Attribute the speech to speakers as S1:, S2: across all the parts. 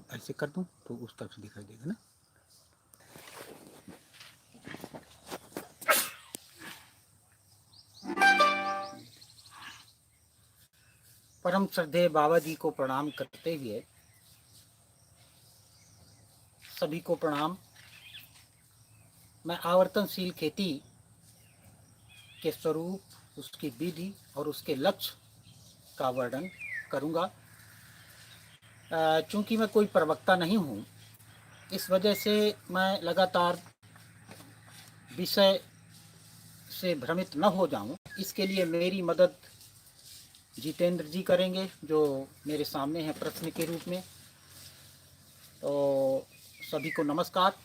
S1: ऐसे कर दूं तो उस तरफ से दिखाई देगा ना। परम श्रद्धेय बाबा जी को प्रणाम करते हुए सभी को प्रणाम। मैं आवर्तनशील खेती के स्वरूप, उसकी विधि और उसके लक्ष्य का वर्णन करूंगा। चूंकि मैं कोई प्रवक्ता नहीं हूं, इस वजह से मैं लगातार विषय से भ्रमित न हो जाऊं, इसके लिए मेरी मदद जितेंद्र जी करेंगे, जो मेरे सामने हैं प्रश्न के रूप में। तो सभी को नमस्कार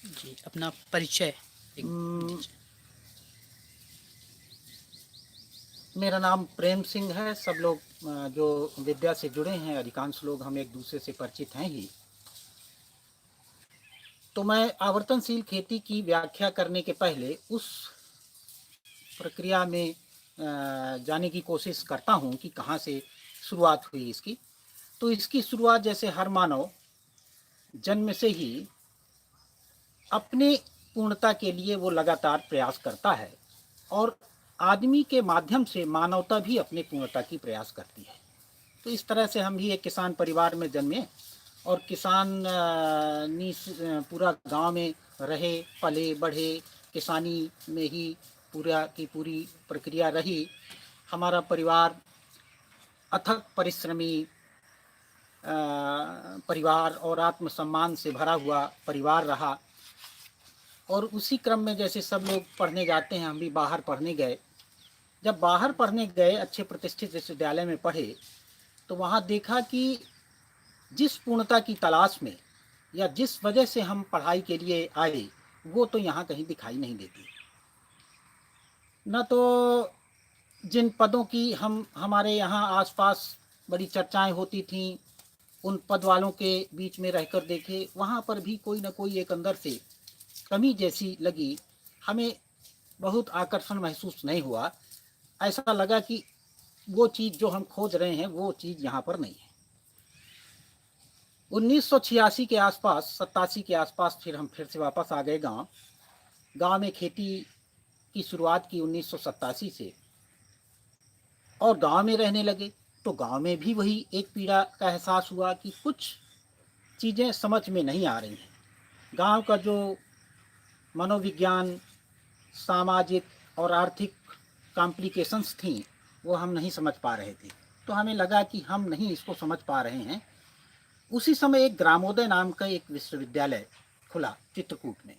S2: जी। अपना परिचय दीजिए।
S1: मेरा नाम प्रेम सिंह है। सब लोग जो विद्या से जुड़े हैं, अधिकांश लोग हम एक दूसरे से परिचित हैं ही। तो मैं आवर्तनशील खेती की व्याख्या करने के पहले उस प्रक्रिया में जाने की कोशिश करता हूं कि कहाँ से शुरुआत हुई इसकी। तो इसकी शुरुआत जैसे हर मानव जन्म से ही अपने पूर्णता के लिए वो लगातार प्रयास करता है, और आदमी के माध्यम से मानवता भी अपने पूर्णता की प्रयास करती है। तो इस तरह से हम भी एक किसान परिवार में जन्मे और किसानी पूरा गांव में रहे, पले बढ़े, किसानी में ही पूरा की पूरी प्रक्रिया रही। हमारा परिवार अथक परिश्रमी परिवार और आत्मसम्मान से भरा हुआ परिवार रहा। और उसी क्रम में जैसे सब लोग पढ़ने जाते हैं, हम भी बाहर पढ़ने गए। जब बाहर पढ़ने गए, अच्छे प्रतिष्ठित विश्वविद्यालय में पढ़े, तो वहाँ देखा कि जिस पूर्णता की तलाश में या जिस वजह से हम पढ़ाई के लिए आए, वो तो यहाँ कहीं दिखाई नहीं देती। न तो जिन पदों की हमारे यहाँ आसपास बड़ी चर्चाएं होती थीं, उन पद वालों के बीच में रहकर देखे, वहाँ पर भी कोई न कोई एक अंदर से कमी जैसी लगी। हमें बहुत आकर्षण महसूस नहीं हुआ। ऐसा लगा कि वो चीज़ जो हम खोज रहे हैं, वो चीज़ यहाँ पर नहीं है। 1986 के आसपास, 87 के आसपास फिर से वापस आ गए गांव। गांव में खेती की शुरुआत की 1987 से, और गांव में रहने लगे। तो गांव में भी वही एक पीड़ा का एहसास हुआ कि कुछ चीज़ें समझ में नहीं आ रही हैं। गांव का जो मनोविज्ञान, सामाजिक और आर्थिक कॉम्प्लिकेशंस थी, वो हम नहीं समझ पा रहे थे। तो हमें लगा कि हम नहीं इसको समझ पा रहे हैं। उसी समय एक ग्रामोदय नाम का एक विश्वविद्यालय खुला चित्रकूट में।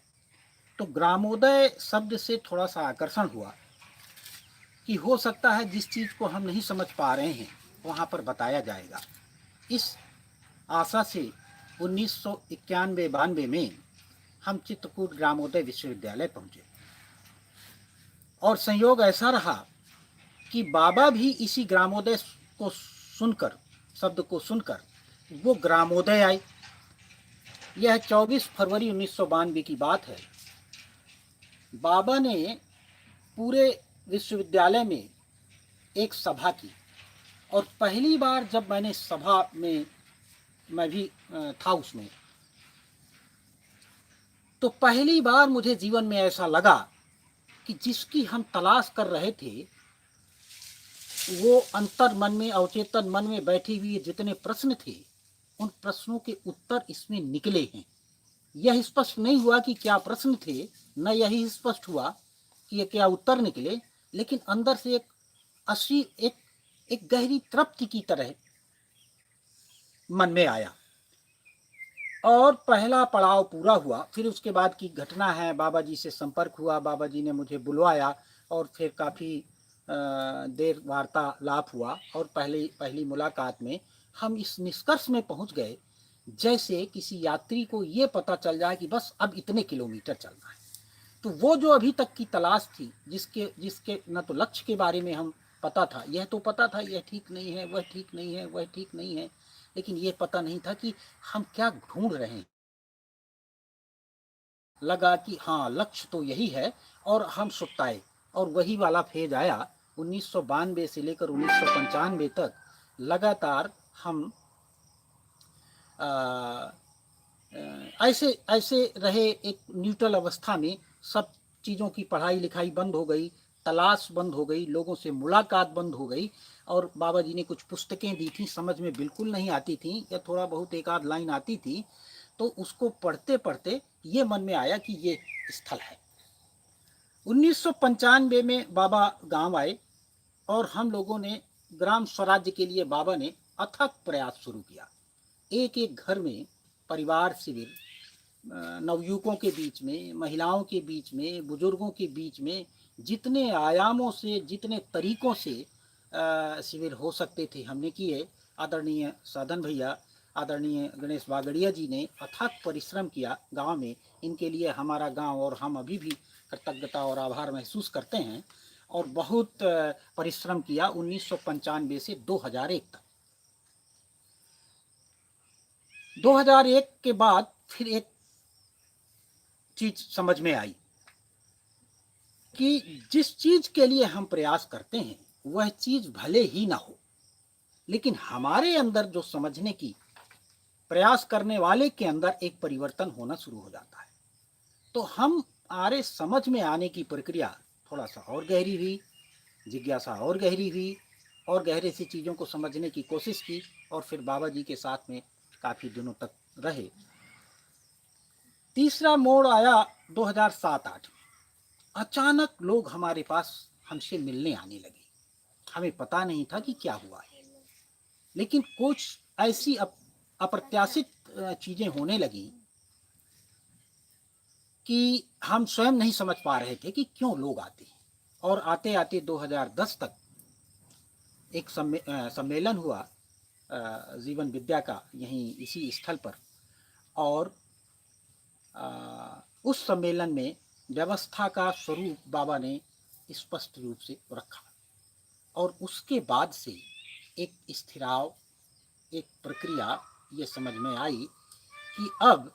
S1: तो ग्रामोदय शब्द से थोड़ा सा आकर्षण हुआ कि हो सकता है जिस चीज़ को हम नहीं समझ पा रहे हैं, वहाँ पर बताया जाएगा। इस आशा से 1991-92 में हम चित्रकूट ग्रामोदय विश्वविद्यालय पहुँचे। और संयोग ऐसा रहा कि बाबा भी इसी ग्रामोदय को सुनकर, शब्द को सुनकर वो ग्रामोदय आए। यह 24 फरवरी 1992 की बात है। बाबा ने पूरे विश्वविद्यालय में एक सभा की, और पहली बार जब मैंने सभा में, मैं भी था उसमें, तो पहली बार मुझे जीवन में ऐसा लगा कि जिसकी हम तलाश कर रहे थे, वो अंतर मन में, अवचेतन मन में बैठी हुई जितने प्रश्न थे, उन प्रश्नों के उत्तर इसमें निकले हैं। यह स्पष्ट नहीं हुआ कि क्या प्रश्न थे, न यही स्पष्ट हुआ कि ये क्या उत्तर निकले, लेकिन अंदर से एक गहरी तृप्ति की तरह मन में आया। और पहला पड़ाव पूरा हुआ। फिर उसके बाद की घटना है, बाबा जी से संपर्क हुआ, बाबा जी ने मुझे बुलवाया, और फिर काफ़ी देर वार्तालाप हुआ। और पहली मुलाकात में हम इस निष्कर्ष में पहुंच गए, जैसे किसी यात्री को ये पता चल जाए कि बस अब इतने किलोमीटर चलना है। तो वो जो अभी तक की तलाश थी, जिसके न तो लक्ष्य के बारे में हम पता था, यह तो पता था यह ठीक नहीं है, वह ठीक नहीं है, वह ठीक नहीं है, लेकिन ये पता नहीं था कि हम क्या ढूंढ रहे हैं। लगा कि हाँ, लक्ष्य तो यही है, और हम सुताए। और वही वाला फेज आया 1992 से लेकर 1995 तक। लगातार हम अ, ऐसे ऐसे रहे, एक न्यूट्रल अवस्था में। सब चीज़ों की पढ़ाई लिखाई बंद हो गई, तलाश बंद हो गई, लोगों से मुलाकात बंद हो गई। और बाबा जी ने कुछ पुस्तकें दी थी, समझ में बिल्कुल नहीं आती थी या थोड़ा बहुत एक आध लाइन आती थी, तो उसको पढ़ते पढ़ते ये मन में आया कि ये स्थल है। 1995 में बाबा गांव आए और हम लोगों ने ग्राम स्वराज्य के लिए बाबा ने अथक प्रयास शुरू किया। एक एक घर में परिवार शिविर, नवयुवकों के बीच में, महिलाओं के बीच में, बुजुर्गों के बीच में, जितने आयामों से, जितने तरीकों से शिविर हो सकते थे हमने किए। आदरणीय साधन भैया, आदरणीय गणेश बागड़िया जी ने अथक परिश्रम किया गांव में। इनके लिए हमारा गांव और हम अभी भी कृतज्ञता और आभार महसूस करते हैं। और बहुत परिश्रम किया 1995 से 2001 तक। 2001 के बाद फिर एक चीज समझ में आई कि जिस चीज के लिए हम प्रयास करते हैं वह चीज भले ही ना हो, लेकिन हमारे अंदर जो समझने की, प्रयास करने वाले के अंदर एक परिवर्तन होना शुरू हो जाता है। तो हमारे समझ में आने की प्रक्रिया थोड़ा सा और गहरी हुई, जिज्ञासा और गहरी हुई, और गहरे से चीज़ों को समझने की कोशिश की। और फिर बाबा जी के साथ में काफ़ी दिनों तक रहे। तीसरा मोड़ आया 2007-8 में। अचानक लोग हमारे पास हमसे मिलने आने लगे। हमें पता नहीं था कि क्या हुआ है, लेकिन कुछ ऐसी अप्रत्याशित चीज़ें होने लगी कि हम स्वयं नहीं समझ पा रहे थे कि क्यों लोग आते हैं। और आते आते 2010 तक एक सम्मेलन हुआ जीवन विद्या का, यहीं इसी स्थल पर। और उस सम्मेलन में व्यवस्था का स्वरूप बाबा ने स्पष्ट रूप से रखा। और उसके बाद से एक स्थिराव, एक प्रक्रिया ये समझ में आई कि अब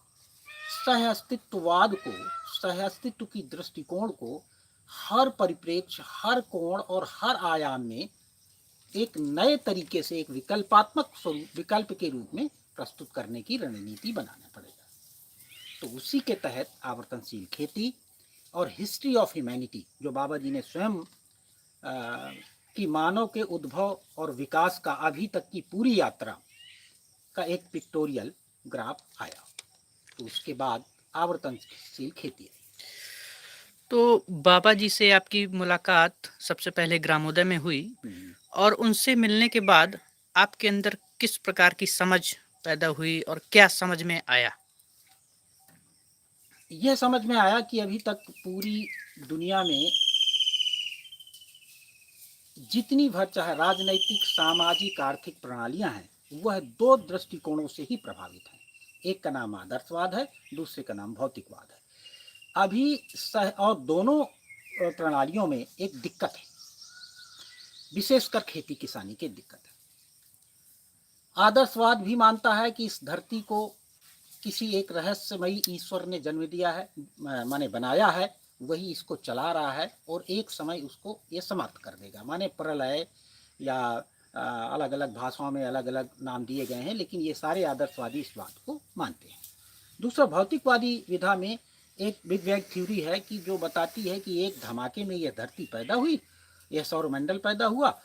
S1: सह-अस्तित्ववाद को, सह-अस्तित्व की दृष्टिकोण को हर परिप्रेक्ष्य, हर कोण और हर आयाम में एक नए तरीके से, एक विकल्पात्मक स्वरूप, विकल्प के रूप में प्रस्तुत करने की रणनीति बनाना पड़ेगा। तो उसी के तहत आवर्तनशील खेती और हिस्ट्री ऑफ ह्यूमैनिटी, जो बाबा जी ने स्वयं कि मानव के उद्भव और विकास का अभी तक की पूरी यात्रा का एक पिक्टोरियल ग्राफ आया। तो उसके बाद आवर्तनशील खेती आई।
S2: तो बाबा जी से आपकी मुलाकात सबसे पहले ग्रामोदय में हुई, और उनसे मिलने के बाद आपके अंदर किस प्रकार की समझ पैदा हुई और क्या समझ में आया?
S1: यह समझ में आया कि अभी तक पूरी दुनिया में जितनी भर चाहे राजनैतिक, सामाजिक, आर्थिक प्रणालियां हैं, वह दो दृष्टिकोणों से ही प्रभावित हैं। एक का नाम आदर्शवाद है, दूसरे का नाम भौतिकवाद है। अभी और दोनों प्रणालियों में एक दिक्कत है, विशेषकर खेती किसानी की दिक्कत है। आदर्शवाद भी मानता है कि इस धरती को किसी एक रहस्यमयी ईश्वर ने जन्म दिया है, माने बनाया है, वही इसको चला रहा है और एक समय उसको ये समाप्त कर देगा। माने प्रलय, या अलग अलग भाषाओं में अलग अलग नाम दिए गए हैं, लेकिन ये सारे आदर्शवादी इस बात को मानते हैं। दूसरा, भौतिकवादी विधा में एक बिग बैंग थ्योरी है कि जो बताती है कि एक धमाके में यह धरती पैदा हुई, यह सौरमंडल पैदा हुआ,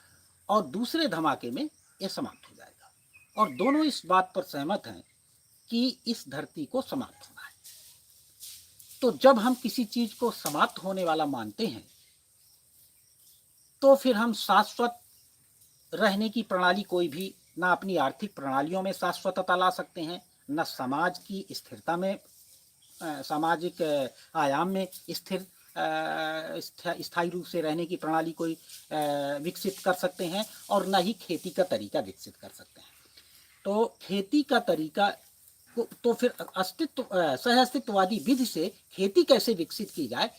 S1: और दूसरे धमाके में यह समाप्त हो जाएगा। और दोनों इस बात पर सहमत हैं कि इस धरती को समाप्त होना है। तो जब हम किसी चीज को समाप्त होने वाला मानते हैं, तो फिर हम शाश्वत रहने की प्रणाली कोई भी, ना अपनी आर्थिक प्रणालियों में शाश्वतता ला सकते हैं, न समाज की स्थिरता में, सामाजिक आयाम में स्थिर स्थायी रूप से रहने की प्रणाली कोई विकसित कर सकते हैं, और न ही खेती का तरीका विकसित कर सकते हैं। तो खेती का तरीका तो फिर सह अस्तित्ववादी विधि से खेती कैसे विकसित की जाए,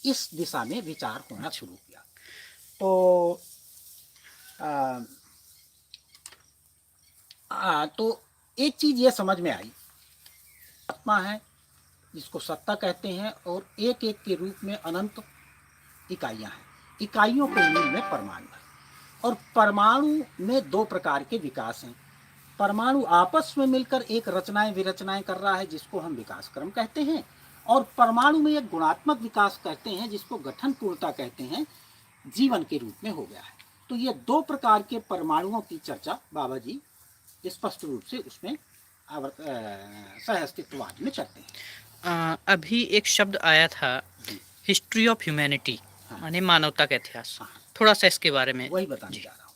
S1: इस दिशा में विचार होना शुरू किया। तो तो एक चीज ये समझ में आई, आत्मा है जिसको सत्ता कहते हैं, और एक एक के रूप में अनंत इकाइयां हैं। इकाइयों के मूल में परमाणु है, और परमाणु में दो प्रकार के विकास हैं। परमाणु आपस में मिलकर एक रचनाएं विरचनाएं कर रहा है जिसको हम विकास क्रम कहते हैं, और परमाणु में एक गुणात्मक विकास कहते हैं जिसको गठन पूर्णता कहते हैं, जीवन के रूप में हो गया है। तो ये दो प्रकार के परमाणुओं की चर्चा बाबा जी स्पष्ट रूप से उसमें सह अस्तित्ववाद में करते हैं।
S2: अभी एक शब्द आया था,
S1: जी
S2: हिस्ट्री ऑफ ह्यूमैनिटी,
S1: हाँ
S2: माने मानवता का इतिहास।
S1: हाँ,
S2: थोड़ा सा इसके बारे में।
S1: वही बताने जा रहा हूँ।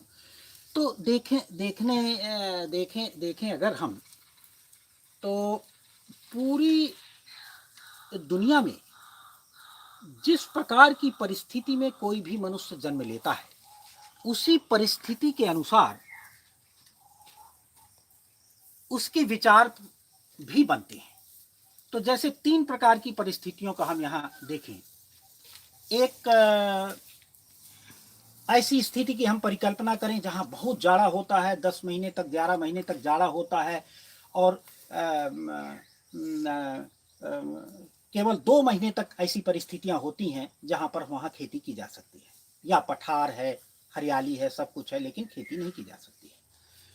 S1: तो देखें अगर हम, तो पूरी दुनिया में जिस प्रकार की परिस्थिति में कोई भी मनुष्य जन्म लेता है, उसी परिस्थिति के अनुसार उसके विचार भी बनते हैं। तो जैसे 3 प्रकार की परिस्थितियों का हम यहाँ देखें। एक ऐसी स्थिति की हम परिकल्पना करें जहाँ बहुत जाड़ा होता है, 10 महीने तक 11 महीने तक जाड़ा होता है, और केवल 2 महीने तक ऐसी परिस्थितियाँ होती हैं जहाँ पर वहाँ खेती की जा सकती है, या पठार है, हरियाली है, सब कुछ है, लेकिन खेती नहीं की जा सकती है।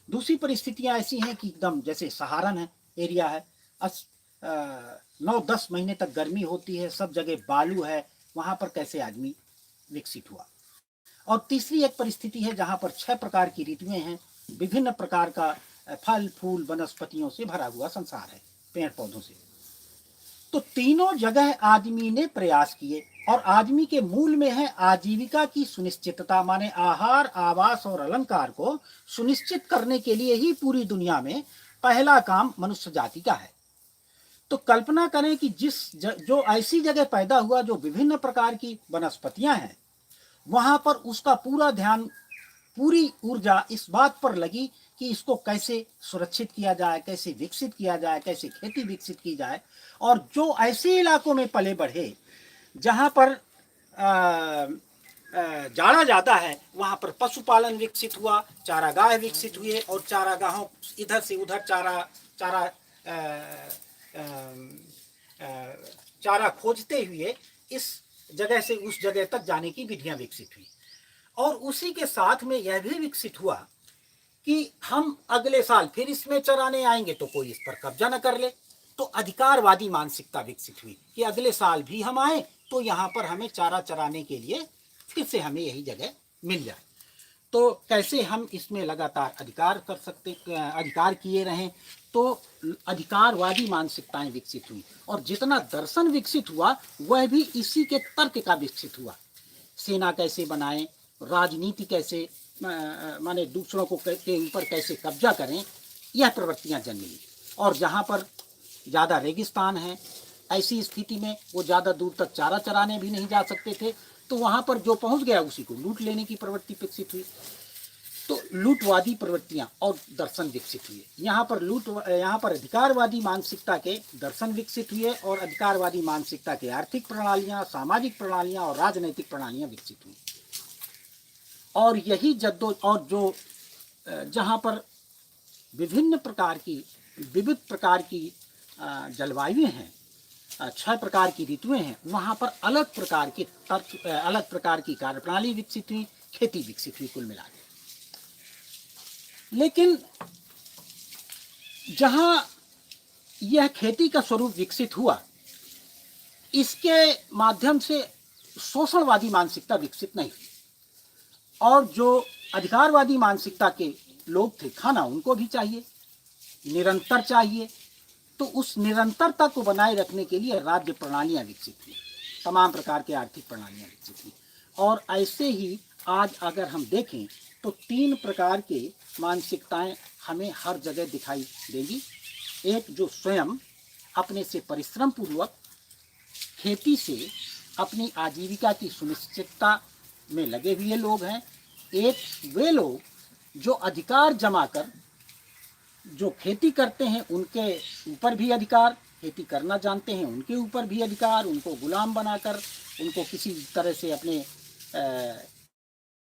S1: दूसरी परिस्थितियाँ ऐसी हैं कि एकदम जैसे सहारन है, एरिया है, 9-10 महीने तक गर्मी होती है, सब जगह बालू है, वहाँ पर कैसे आदमी विकसित हुआ। और तीसरी एक परिस्थिति है जहाँ पर 6 प्रकार की ऋतुएं हैं, विभिन्न प्रकार का फल फूल वनस्पतियों से भरा हुआ संसार है, पेड़ पौधों से। तो तीनों जगह आदमी ने प्रयास किए, और आदमी के मूल में है आजीविका की सुनिश्चितता, माने आहार, आवास और अलंकार को सुनिश्चित करने के लिए ही पूरी दुनिया में पहला काम मनुष्य जाति का है। तो कल्पना करें कि जो ऐसी जगह पैदा हुआ जो विभिन्न प्रकार की वनस्पतियां हैं, वहां पर उसका पूरा ध्यान, पूरी ऊर्जा इस बात पर लगी कि इसको कैसे सुरक्षित किया जाए, कैसे विकसित किया जाए, कैसे खेती विकसित की जाए। और जो ऐसे इलाकों में पले बढ़े जहाँ पर जाड़ा ज़्यादा है, वहाँ पर पशुपालन विकसित हुआ, चारागाह विकसित हुए, और चारागाहों इधर से उधर चारा खोजते हुए इस जगह से उस जगह तक जाने की विधियां विकसित हुई। और उसी के साथ में यह भी विकसित हुआ कि हम अगले साल फिर इसमें चराने आएंगे तो कोई इस पर कब्जा न कर ले। तो अधिकारवादी मानसिकता विकसित हुई कि अगले साल भी हम आए तो यहाँ पर हमें चारा चराने के लिए फिर से हमें यही जगह मिल जाए। तो कैसे हम इसमें लगातार अधिकार कर सकते, अधिकार किए रहें। तो अधिकारवादी मानसिकताएं विकसित हुई, और जितना दर्शन विकसित हुआ वह भी इसी के तर्क का विकसित हुआ। सेना कैसे बनाएं, राजनीति कैसे, माने दूसरों को के ऊपर कैसे कब्जा करें, यह प्रवृत्तियां जन्म ली। और जहाँ पर ज़्यादा रेगिस्तान है, ऐसी स्थिति में वो ज़्यादा दूर तक चारा चराने भी नहीं जा सकते थे, तो वहाँ पर जो पहुँच गया उसी को लूट लेने की प्रवृत्ति विकसित हुई। तो लूटवादी प्रवृत्तियां और दर्शन विकसित हुए। यहाँ पर अधिकारवादी मानसिकता के दर्शन विकसित हुए, और अधिकारवादी मानसिकता के आर्थिक प्रणालियां, सामाजिक प्रणालियां और राजनैतिक प्रणालियां विकसित हुई। और यही जो जहाँ पर विभिन्न प्रकार की, विविध प्रकार की जलवायुएं हैं, 6 प्रकार की ऋतुएं हैं, वहाँ पर अलग प्रकार के तर्क, अलग प्रकार की कार्यप्रणाली विकसित हुई, खेती विकसित हुई कुल मिलाकर। लेकिन जहां यह खेती का स्वरूप विकसित हुआ, इसके माध्यम से शोषणवादी मानसिकता विकसित नहीं हुई। और जो अधिकारवादी मानसिकता के लोग थे, खाना उनको भी चाहिए, निरंतर चाहिए। तो उस निरंतरता को बनाए रखने के लिए राज्य प्रणालियां विकसित हुई, तमाम प्रकार के आर्थिक प्रणालियां विकसित हुई। और ऐसे ही आज अगर हम देखें तो 3 प्रकार के मानसिकताएं हमें हर जगह दिखाई देंगी। एक जो स्वयं अपने से परिश्रम पूर्वक खेती से अपनी आजीविका की सुनिश्चितता में लगे हुए लोग हैं। एक वे लोग जो अधिकार जमा कर जो खेती करते हैं, उनके ऊपर भी अधिकार, खेती करना जानते हैं उनके ऊपर भी अधिकार, उनको गुलाम बनाकर, उनको किसी तरह से अपने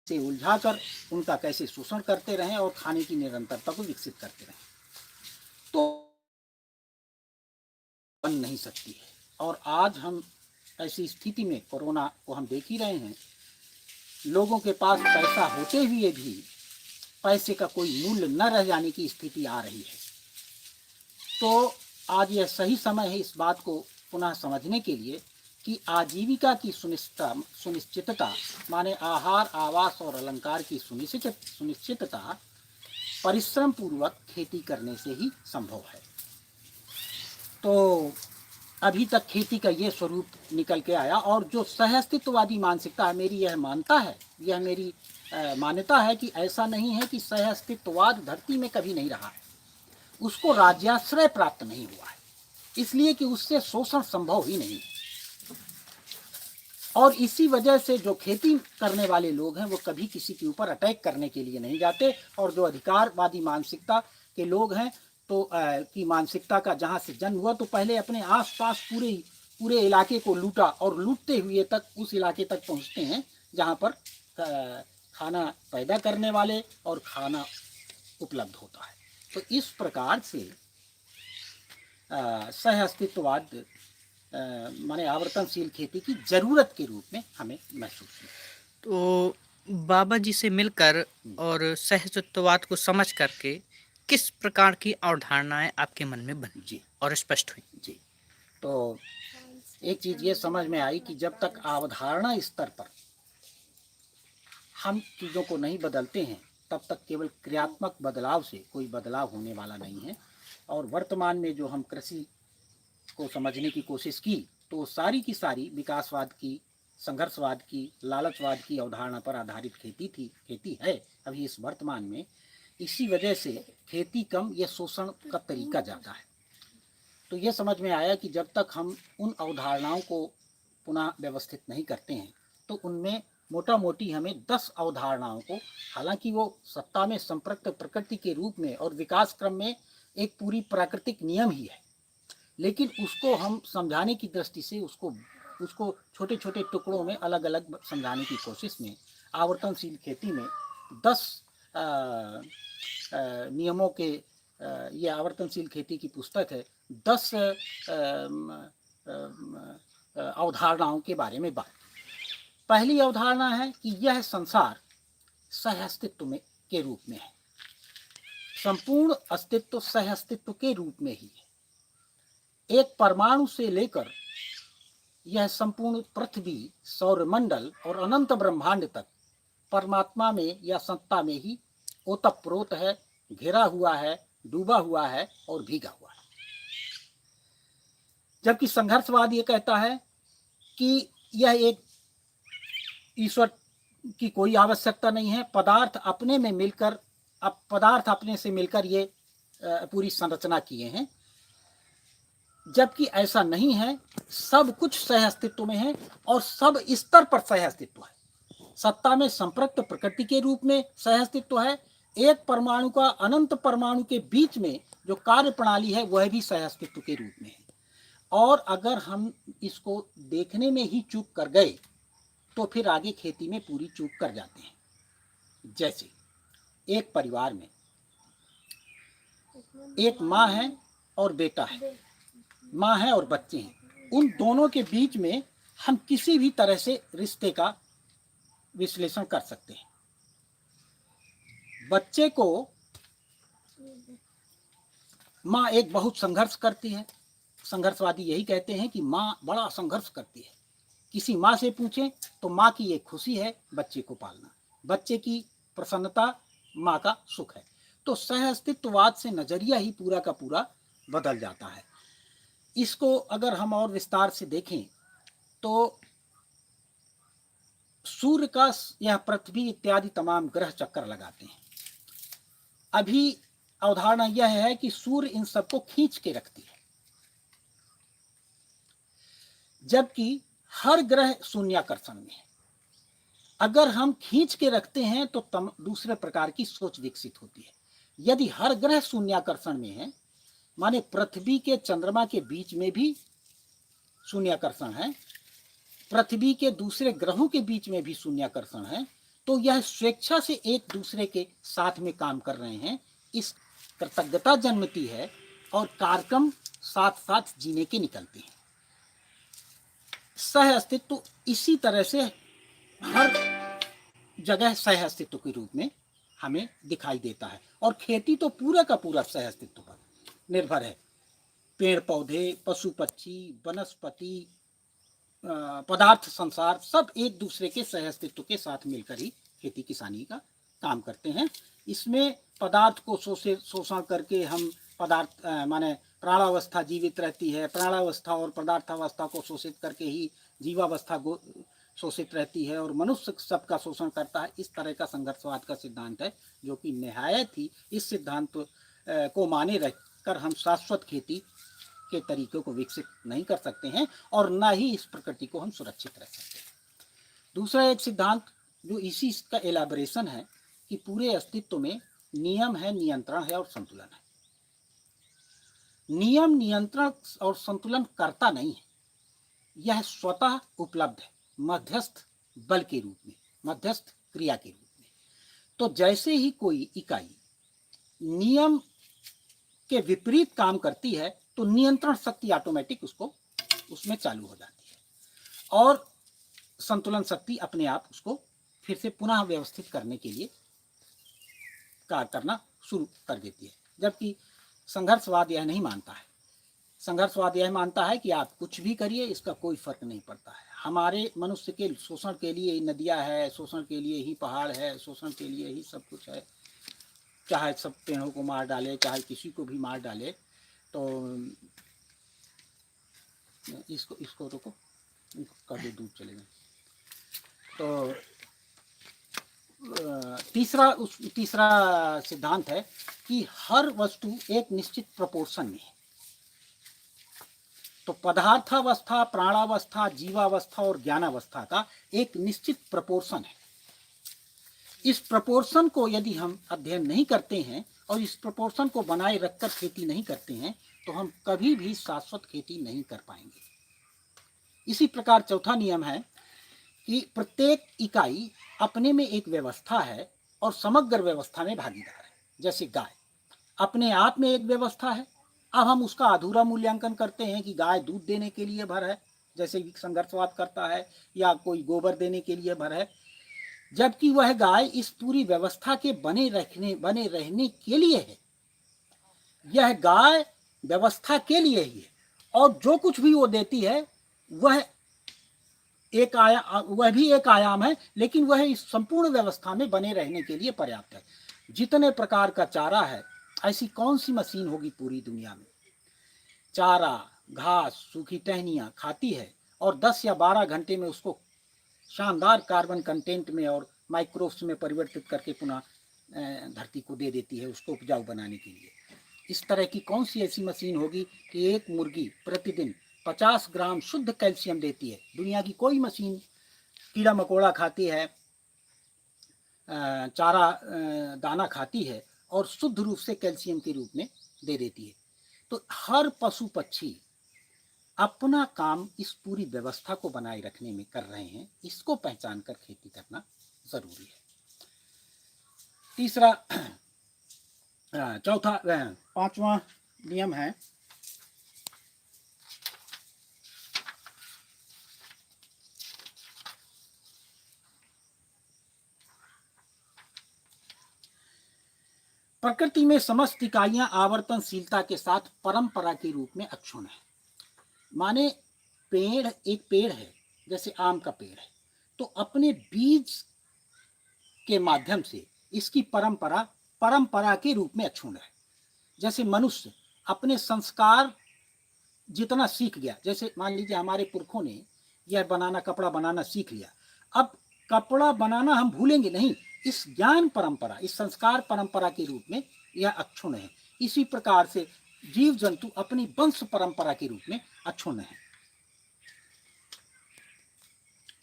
S1: से उलझाकर उनका कैसे शोषण करते रहें और खाने की निरंतरता को विकसित करते रहें, तो बन नहीं सकती है। और आज हम ऐसी स्थिति में, कोरोना को हम देख ही रहे हैं, लोगों के पास पैसा होते हुए भी पैसे का कोई मूल्य न रह जाने की स्थिति आ रही है। तो आज यह सही समय है इस बात को पुनः समझने के लिए कि आजीविका की सुनिश्चितता माने आहार, आवास और अलंकार की सुनिश्चितता परिश्रम पूर्वक खेती करने से ही संभव है। तो अभी तक खेती का ये स्वरूप निकल के आया, और जो सहअस्तित्ववादी मानसिकता है, मेरी यह मानता है, यह मेरी मान्यता है कि ऐसा नहीं है कि सहअस्तित्ववाद धरती में कभी नहीं रहा है, उसको राज्याश्रय प्राप्त नहीं हुआ है, इसलिए कि उससे शोषण संभव ही नहीं है। और इसी वजह से जो खेती करने वाले लोग हैं वो कभी किसी के ऊपर अटैक करने के लिए नहीं जाते, और जो अधिकारवादी मानसिकता के लोग हैं तो की मानसिकता का जहाँ से जन्म हुआ तो पहले अपने आसपास पूरे इलाके को लूटा, और लूटते हुए तक उस इलाके तक पहुँचते हैं जहाँ पर खाना पैदा करने वाले और खाना उपलब्ध होता है। तो इस प्रकार से सहअस्तित्ववाद माने आवर्तनशील खेती की जरूरत के रूप में हमें महसूस हुआ।
S2: तो बाबा जी से मिलकर और सहअस्तित्ववाद को समझ करके किस प्रकार की अवधारणाएं आपके मन में बनी
S1: जी
S2: और स्पष्ट हुई?
S1: जी, तो एक चीज ये समझ में आई कि जब तक अवधारणा स्तर पर हम चीज़ों को नहीं बदलते हैं तब तक केवल क्रियात्मक बदलाव से कोई बदलाव होने वाला नहीं है। और वर्तमान में जो हम कृषि को समझने की कोशिश की तो सारी की सारी विकासवाद की, संघर्षवाद की, लालचवाद की अवधारणा पर आधारित खेती है अभी इस वर्तमान में। इसी वजह से खेती कम, यह शोषण का तरीका ज़्यादा है। तो ये समझ में आया कि जब तक हम उन अवधारणाओं को पुनः व्यवस्थित नहीं करते हैं तो उनमें मोटा मोटी हमें 10 अवधारणाओं को, हालांकि वो सत्ता में संपृक्त प्रकृति के रूप में और विकास क्रम में एक पूरी प्राकृतिक नियम ही है, लेकिन उसको हम समझाने की दृष्टि से उसको छोटे छोटे टुकड़ों में अलग अलग समझाने की कोशिश में आवर्तनशील खेती में 10 नियमों के, ये आवर्तनशील खेती की पुस्तक है, 10 अवधारणाओं के बारे में बात। पहली अवधारणा है कि यह संसार सहअस्तित्व के रूप में है, संपूर्ण अस्तित्व सहअस्तित्व के रूप में ही है। एक परमाणु से लेकर यह संपूर्ण पृथ्वी, सौरमंडल और अनंत ब्रह्मांड तक परमात्मा में या सत्ता में ही ओतप्रोत है, घिरा हुआ है, डूबा हुआ है और भीगा हुआ है। जबकि संघर्षवाद ये कहता है कि यह एक ईश्वर की कोई आवश्यकता नहीं है, पदार्थ अपने से मिलकर ये पूरी संरचना किए हैं। जबकि ऐसा नहीं है, सब कुछ सहअस्तित्व में है और सब स्तर पर सहअस्तित्व है। सत्ता में संपृक्त प्रकृति के रूप में सहअस्तित्व है, एक परमाणु का अनंत परमाणु के बीच में जो कार्य प्रणाली है वह भी सहअस्तित्व के रूप में है। और अगर हम इसको देखने में ही चूक कर गए तो फिर आगे खेती में पूरी चूक कर जाते हैं। जैसे एक परिवार में एक माँ है और बेटा है, माँ है और बच्चे हैं, उन दोनों के बीच में हम किसी भी तरह से रिश्ते का विश्लेषण कर सकते हैं। बच्चे को माँ एक बहुत संघर्ष करती है, संघर्षवादी यही कहते हैं कि माँ बड़ा संघर्ष करती है। किसी माँ से पूछें तो माँ की एक खुशी है बच्चे को पालना, बच्चे की प्रसन्नता माँ का सुख है। तो सहअस्तित्ववाद से नजरिया ही पूरा का पूरा बदल जाता है। इसको अगर हम और विस्तार से देखें तो सूर्य का यह पृथ्वी इत्यादि तमाम ग्रह चक्कर लगाते हैं। अभी अवधारणा यह है कि सूर्य इन सबको खींच के रखती है, जबकि हर ग्रह शून्याकर्षण में है। अगर हम खींच के रखते हैं तो दूसरे प्रकार की सोच विकसित होती है। यदि हर ग्रह शून्याकर्षण में है, माने पृथ्वी के चंद्रमा के बीच में भी शून्याकर्षण है, पृथ्वी के दूसरे ग्रहों के बीच में भी शून्याकर्षण है, तो यह स्वेच्छा से एक दूसरे के साथ में काम कर रहे हैं। इस कृतज्ञता जन्मती है और कार्यक्रम साथ साथ जीने के निकलते हैं। सह अस्तित्व इसी तरह से हर जगह सह अस्तित्व के रूप में हमें दिखाई देता है। और खेती तो पूरा का पूरा सह अस्तित्व पर निर्भर है। पेड़ पौधे, पशु पक्षी, वनस्पति, पदार्थ, संसार सब एक दूसरे के सह अस्तित्व के साथ मिलकर ही खेती किसानी का काम करते हैं। इसमें पदार्थ को शोषण करके हम पदार्थ माने प्राणावस्था जीवित रहती है, प्राणावस्था और पदार्थावस्था को शोषित करके ही जीवावस्था शोषित रहती है, और मनुष्य सबका शोषण करता है। इस तरह का संघर्षवाद का सिद्धांत है, जो कि निहायत ही इस सिद्धांत को माने रखकर हम शाश्वत खेती के तरीकों को विकसित नहीं कर सकते हैं, और न ही इस प्रकृति को हम सुरक्षित रख सकते हैं। दूसरा एक सिद्धांत जो इसी का एलाबोरेशन है कि पूरे अस्तित्व में नियम है, नियंत्रण है और संतुलन है। नियम, नियंत्रण और संतुलन करता नहीं है, यह स्वतः उपलब्ध है मध्यस्थ बल के रूप में, मध्यस्थ क्रिया के रूप में। तो जैसे ही कोई इकाई नियम के विपरीत काम करती है तो नियंत्रण शक्ति ऑटोमेटिक उसमें चालू हो जाती है, और संतुलन शक्ति अपने आप उसको फिर से पुनः व्यवस्थित करने के लिए कार्य करना शुरू कर देती है। जबकि संघर्षवाद यह नहीं मानता है। संघर्षवाद यह मानता है कि आप कुछ भी करिए, इसका कोई फर्क नहीं पड़ता है। हमारे मनुष्य के शोषण के लिए ही नदियाँ है, शोषण के लिए ही पहाड़ है, शोषण के लिए ही सब कुछ है। चाहे सब पेड़ों को मार डाले, चाहे किसी को भी मार डाले, तो इसको रोको, कर दो, दूर चले गए। तो तीसरा सिद्धांत है कि हर वस्तु एक निश्चित प्रोपोर्शन में है। तो पदार्थावस्था, प्राणावस्था, जीवावस्था और ज्ञानावस्था का एक निश्चित प्रोपोर्शन है। इस प्रोपोर्शन को यदि हम अध्ययन नहीं करते हैं और इस प्रोपोर्शन को बनाए रखकर खेती नहीं करते हैं तो हम कभी भी शाश्वत खेती नहीं कर पाएंगे। इसी प्रकार चौथा नियम है कि प्रत्येक इकाई अपने में एक व्यवस्था है और समग्र व्यवस्था में भागीदार है। जैसे गाय अपने आप में एक व्यवस्था है, अब हम उसका अधूरा मूल्यांकन करते हैं कि गाय दूध देने के लिए भर है, जैसे संघर्षवाद करता है, या कोई गोबर देने के लिए भर है, जबकि वह गाय इस पूरी व्यवस्था के बने रहने के लिए है। यह गाय व्यवस्था के लिए ही है, और जो कुछ भी वो देती है वह भी एक आयाम है, लेकिन वह इस संपूर्ण व्यवस्था में बने रहने के लिए पर्याप्त है। जितने प्रकार का चारा है, ऐसी कौन सी मशीन होगी पूरी दुनिया में? चारा, घास, सूखी टहनियाँ खाती है और 10 या 12 घंटे में उसको शानदार कार्बन कंटेंट में और माइक्रोब्स में परिवर्तित करके पुनः धरती को दे देती है उसको उपजाऊ बनाने के लिए। इस तरह की कौन सी ऐसी मशीन होगी कि एक मुर्गी प्रतिदिन 50 ग्राम शुद्ध कैल्शियम देती है? दुनिया की कोई मशीन कीड़ा मकोड़ा खाती है, चारा दाना खाती है और शुद्ध रूप से कैल्शियम के रूप में दे देती है। तो हर पशु पक्षी अपना काम इस पूरी व्यवस्था को बनाए रखने में कर रहे हैं, इसको पहचान कर खेती करना जरूरी है। पांचवा नियम है प्रकृति में समस्त इकाइयां आवर्तनशीलता के साथ परंपरा के रूप में अक्षुण्ण है। माने एक पेड़ है, जैसे आम का पेड़ है, तो अपने बीज के माध्यम से इसकी परंपरा के रूप में अक्षुण्ण है। जैसे मनुष्य अपने संस्कार जितना सीख गया, जैसे मान लीजिए हमारे पुरखों ने यह कपड़ा बनाना सीख लिया, अब कपड़ा बनाना हम भूलेंगे नहीं, इस ज्ञान परंपरा, इस संस्कार परंपरा के रूप में यह अक्षुण्ण है। इसी प्रकार से जीव जंतु अपनी वंश परंपरा के रूप में अक्षुण्ण है।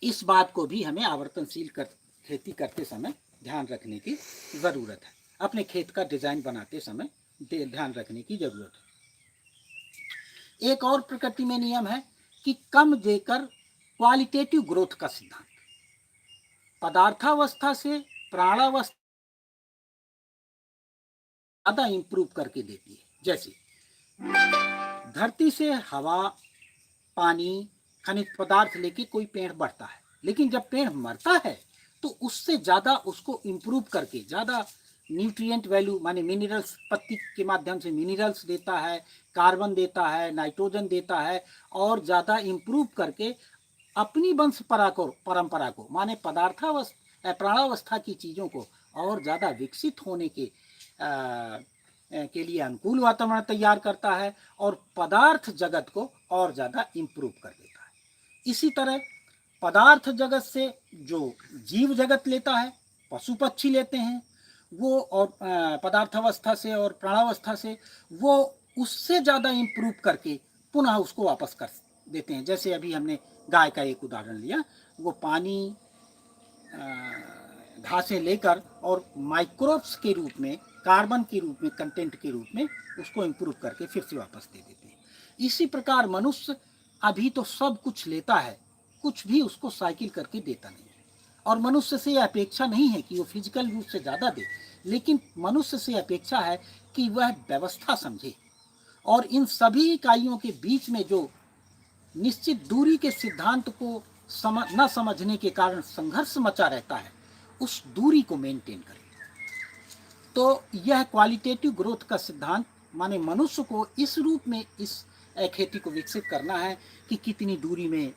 S1: इस बात को भी हमें आवर्तनशील खेती करते समय ध्यान रखने की जरूरत है। अपने खेत का डिजाइन बनाते समय ध्यान रखने की जरूरत है। एक और प्रकृति में नियम है कि कम देकर क्वालिटेटिव ग्रोथ का सिद्धांत। पदार्थावस्था से प्राणावस्था ज्यादा इंप्रूव करके देती है। जैसे धरती से हवा, पानी, खनिज पदार्थ लेके कोई पेड़ बढ़ता है, लेकिन जब पेड़ मरता है तो उससे ज्यादा उसको इंप्रूव करके, ज्यादा न्यूट्रिएंट वैल्यू माने मिनरल्स, पत्ती के माध्यम से मिनरल्स देता है, कार्बन देता है, नाइट्रोजन देता है, और ज़्यादा इम्प्रूव करके अपनी वंश परंपरा को माने प्राणावस्था की चीज़ों को और ज़्यादा विकसित होने के लिए अनुकूल वातावरण तैयार करता है, और पदार्थ जगत को और ज़्यादा इम्प्रूव कर देता है। इसी तरह पदार्थ जगत से जो जीव जगत लेता है, पशु पक्षी लेते हैं, वो और पदार्थावस्था से और प्राणावस्था से वो उससे ज़्यादा इम्प्रूव करके पुनः उसको वापस कर देते हैं। जैसे अभी हमने गाय का एक उदाहरण लिया, वो पानी, घासें लेकर और माइक्रोब्स के रूप में, कार्बन के रूप में, कंटेंट के रूप में उसको इम्प्रूव करके फिर से वापस दे देते हैं। इसी प्रकार मनुष्य अभी तो सब कुछ लेता है, कुछ भी उसको साइकिल करके देता नहीं है, और मनुष्य से यह अपेक्षा नहीं है कि वो फिजिकल रूप से ज़्यादा दे, लेकिन मनुष्य से अपेक्षा है कि वह व्यवस्था समझे, और इन सभी इकाइयों के बीच में जो निश्चित दूरी के सिद्धांत को न समझने के कारण संघर्ष मचा रहता है, उस दूरी को मेंटेन करें। तो यह क्वालिटेटिव ग्रोथ का सिद्धांत माने मनुष्य को इस रूप में इस खेती को विकसित करना है कि कितनी दूरी में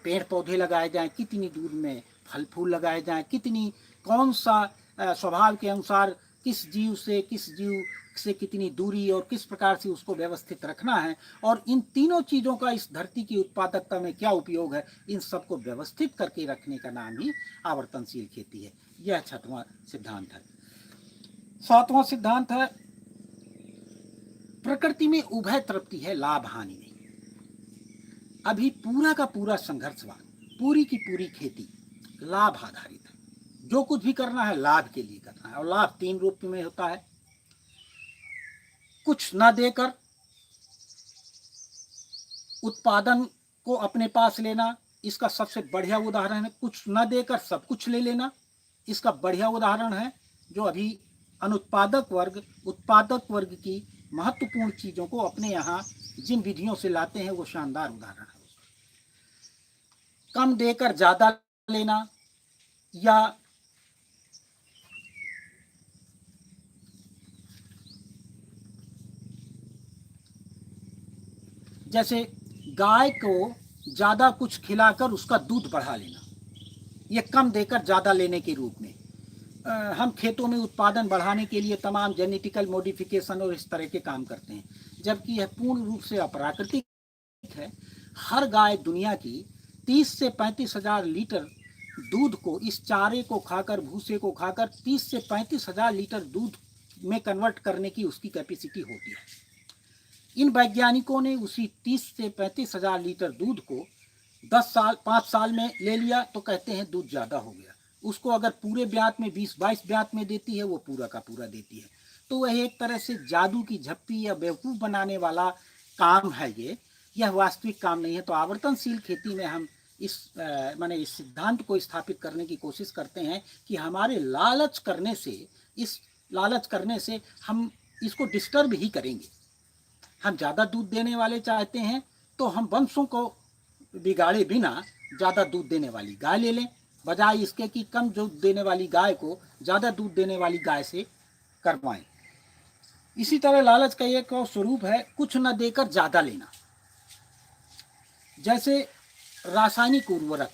S1: पेड़ पौधे लगाए जाएं, कितनी दूर में फल फूल लगाए जाएं, कितनी कौन सा स्वभाव के अनुसार किस जीव से कितनी दूरी और किस प्रकार से उसको व्यवस्थित रखना है, और इन तीनों चीज़ों का इस धरती की उत्पादकता में क्या उपयोग है, इन सबको व्यवस्थित करके रखने का नाम ही आवर्तनशील खेती है। यह 6वां सिद्धांत है। 7वां सिद्धांत है प्रकृति में उभय तृप्ति है, लाभ हानि नहीं। अभी पूरा का पूरा संघर्षवाद, पूरी की पूरी खेती लाभ आधारित है। जो कुछ भी करना है लाभ के लिए करना है, और लाभ 3 रूप में होता है। कुछ न देकर उत्पादन को अपने पास लेना, इसका सबसे बढ़िया उदाहरण है। कुछ न देकर सब कुछ ले लेना, इसका बढ़िया उदाहरण है जो अभी अनुत्पादक वर्ग उत्पादक वर्ग की महत्वपूर्ण चीज़ों को अपने यहाँ जिन विधियों से लाते हैं, वो शानदार उदाहरण है। कम देकर ज़्यादा लेना, या जैसे गाय को ज़्यादा कुछ खिलाकर उसका दूध बढ़ा लेना, ये कम देकर ज़्यादा लेने के रूप में। हम खेतों में उत्पादन बढ़ाने के लिए तमाम जेनेटिकल मॉडिफिकेशन और इस तरह के काम करते हैं, जबकि यह पूर्ण रूप से अप्राकृतिक है। हर गाय दुनिया की 30 से 35 हजार लीटर दूध को, इस चारे को खाकर, भूसे को खाकर 30 से 35 हजार लीटर दूध में कन्वर्ट करने की उसकी कैपेसिटी होती है। इन वैज्ञानिकों ने उसी 30 से 35 हजार लीटर दूध को 5 साल में ले लिया, तो कहते हैं दूध ज़्यादा हो गया। उसको अगर पूरे ब्यात में 20-22 ब्यात में देती है, वो पूरा का पूरा देती है। तो वह एक तरह से जादू की झप्पी या बेवकूफ़ बनाने वाला काम है। यह वास्तविक काम नहीं है। तो आवर्तनशील खेती में हम इस सिद्धांत को स्थापित करने की कोशिश करते हैं कि हमारे लालच करने से हम इसको डिस्टर्ब ही करेंगे। हम ज़्यादा दूध देने वाले चाहते हैं, तो हम वंशों को बिगाड़े बिना ज़्यादा दूध देने वाली गाय ले लें, बजाय इसके कि कम दूध देने वाली गाय को ज़्यादा दूध देने वाली गाय से करवाएं। इसी तरह लालच का एक और स्वरूप है कुछ न देकर ज़्यादा लेना। जैसे रासायनिक उर्वरक,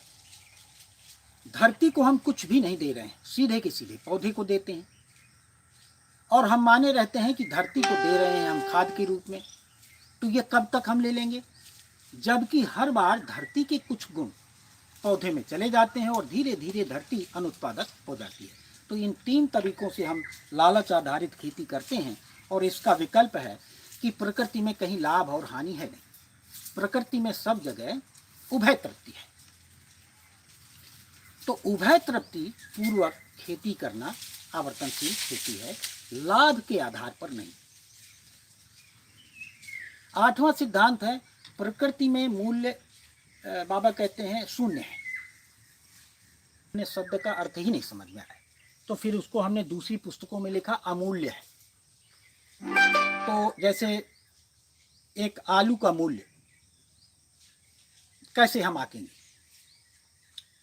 S1: धरती को हम कुछ भी नहीं दे रहे हैं, सीधे के सीधे पौधे को देते हैं, और हम माने रहते हैं कि धरती को दे रहे हैं हम खाद के रूप में। तो ये कब तक हम ले लेंगे, जबकि हर बार धरती के कुछ गुण पौधे में चले जाते हैं और धीरे धीरे धरती अनुत्पादक हो जाती है। तो इन 3 तरीकों से हम लालच आधारित खेती करते हैं, और इसका विकल्प है कि प्रकृति में कहीं लाभ और हानि है नहीं, प्रकृति में सब जगह उभय तृप्ति है। तो उभय तृप्ति पूर्वक खेती करना आवर्तनशील खेती है, लाभ के आधार पर नहीं। 8वां सिद्धांत है प्रकृति में मूल्य, बाबा कहते हैं शून्य है। हमने शब्द का अर्थ ही नहीं समझ में आया, तो फिर उसको हमने दूसरी पुस्तकों में लिखा अमूल्य है। तो जैसे एक आलू का मूल्य कैसे हम आकेंगे,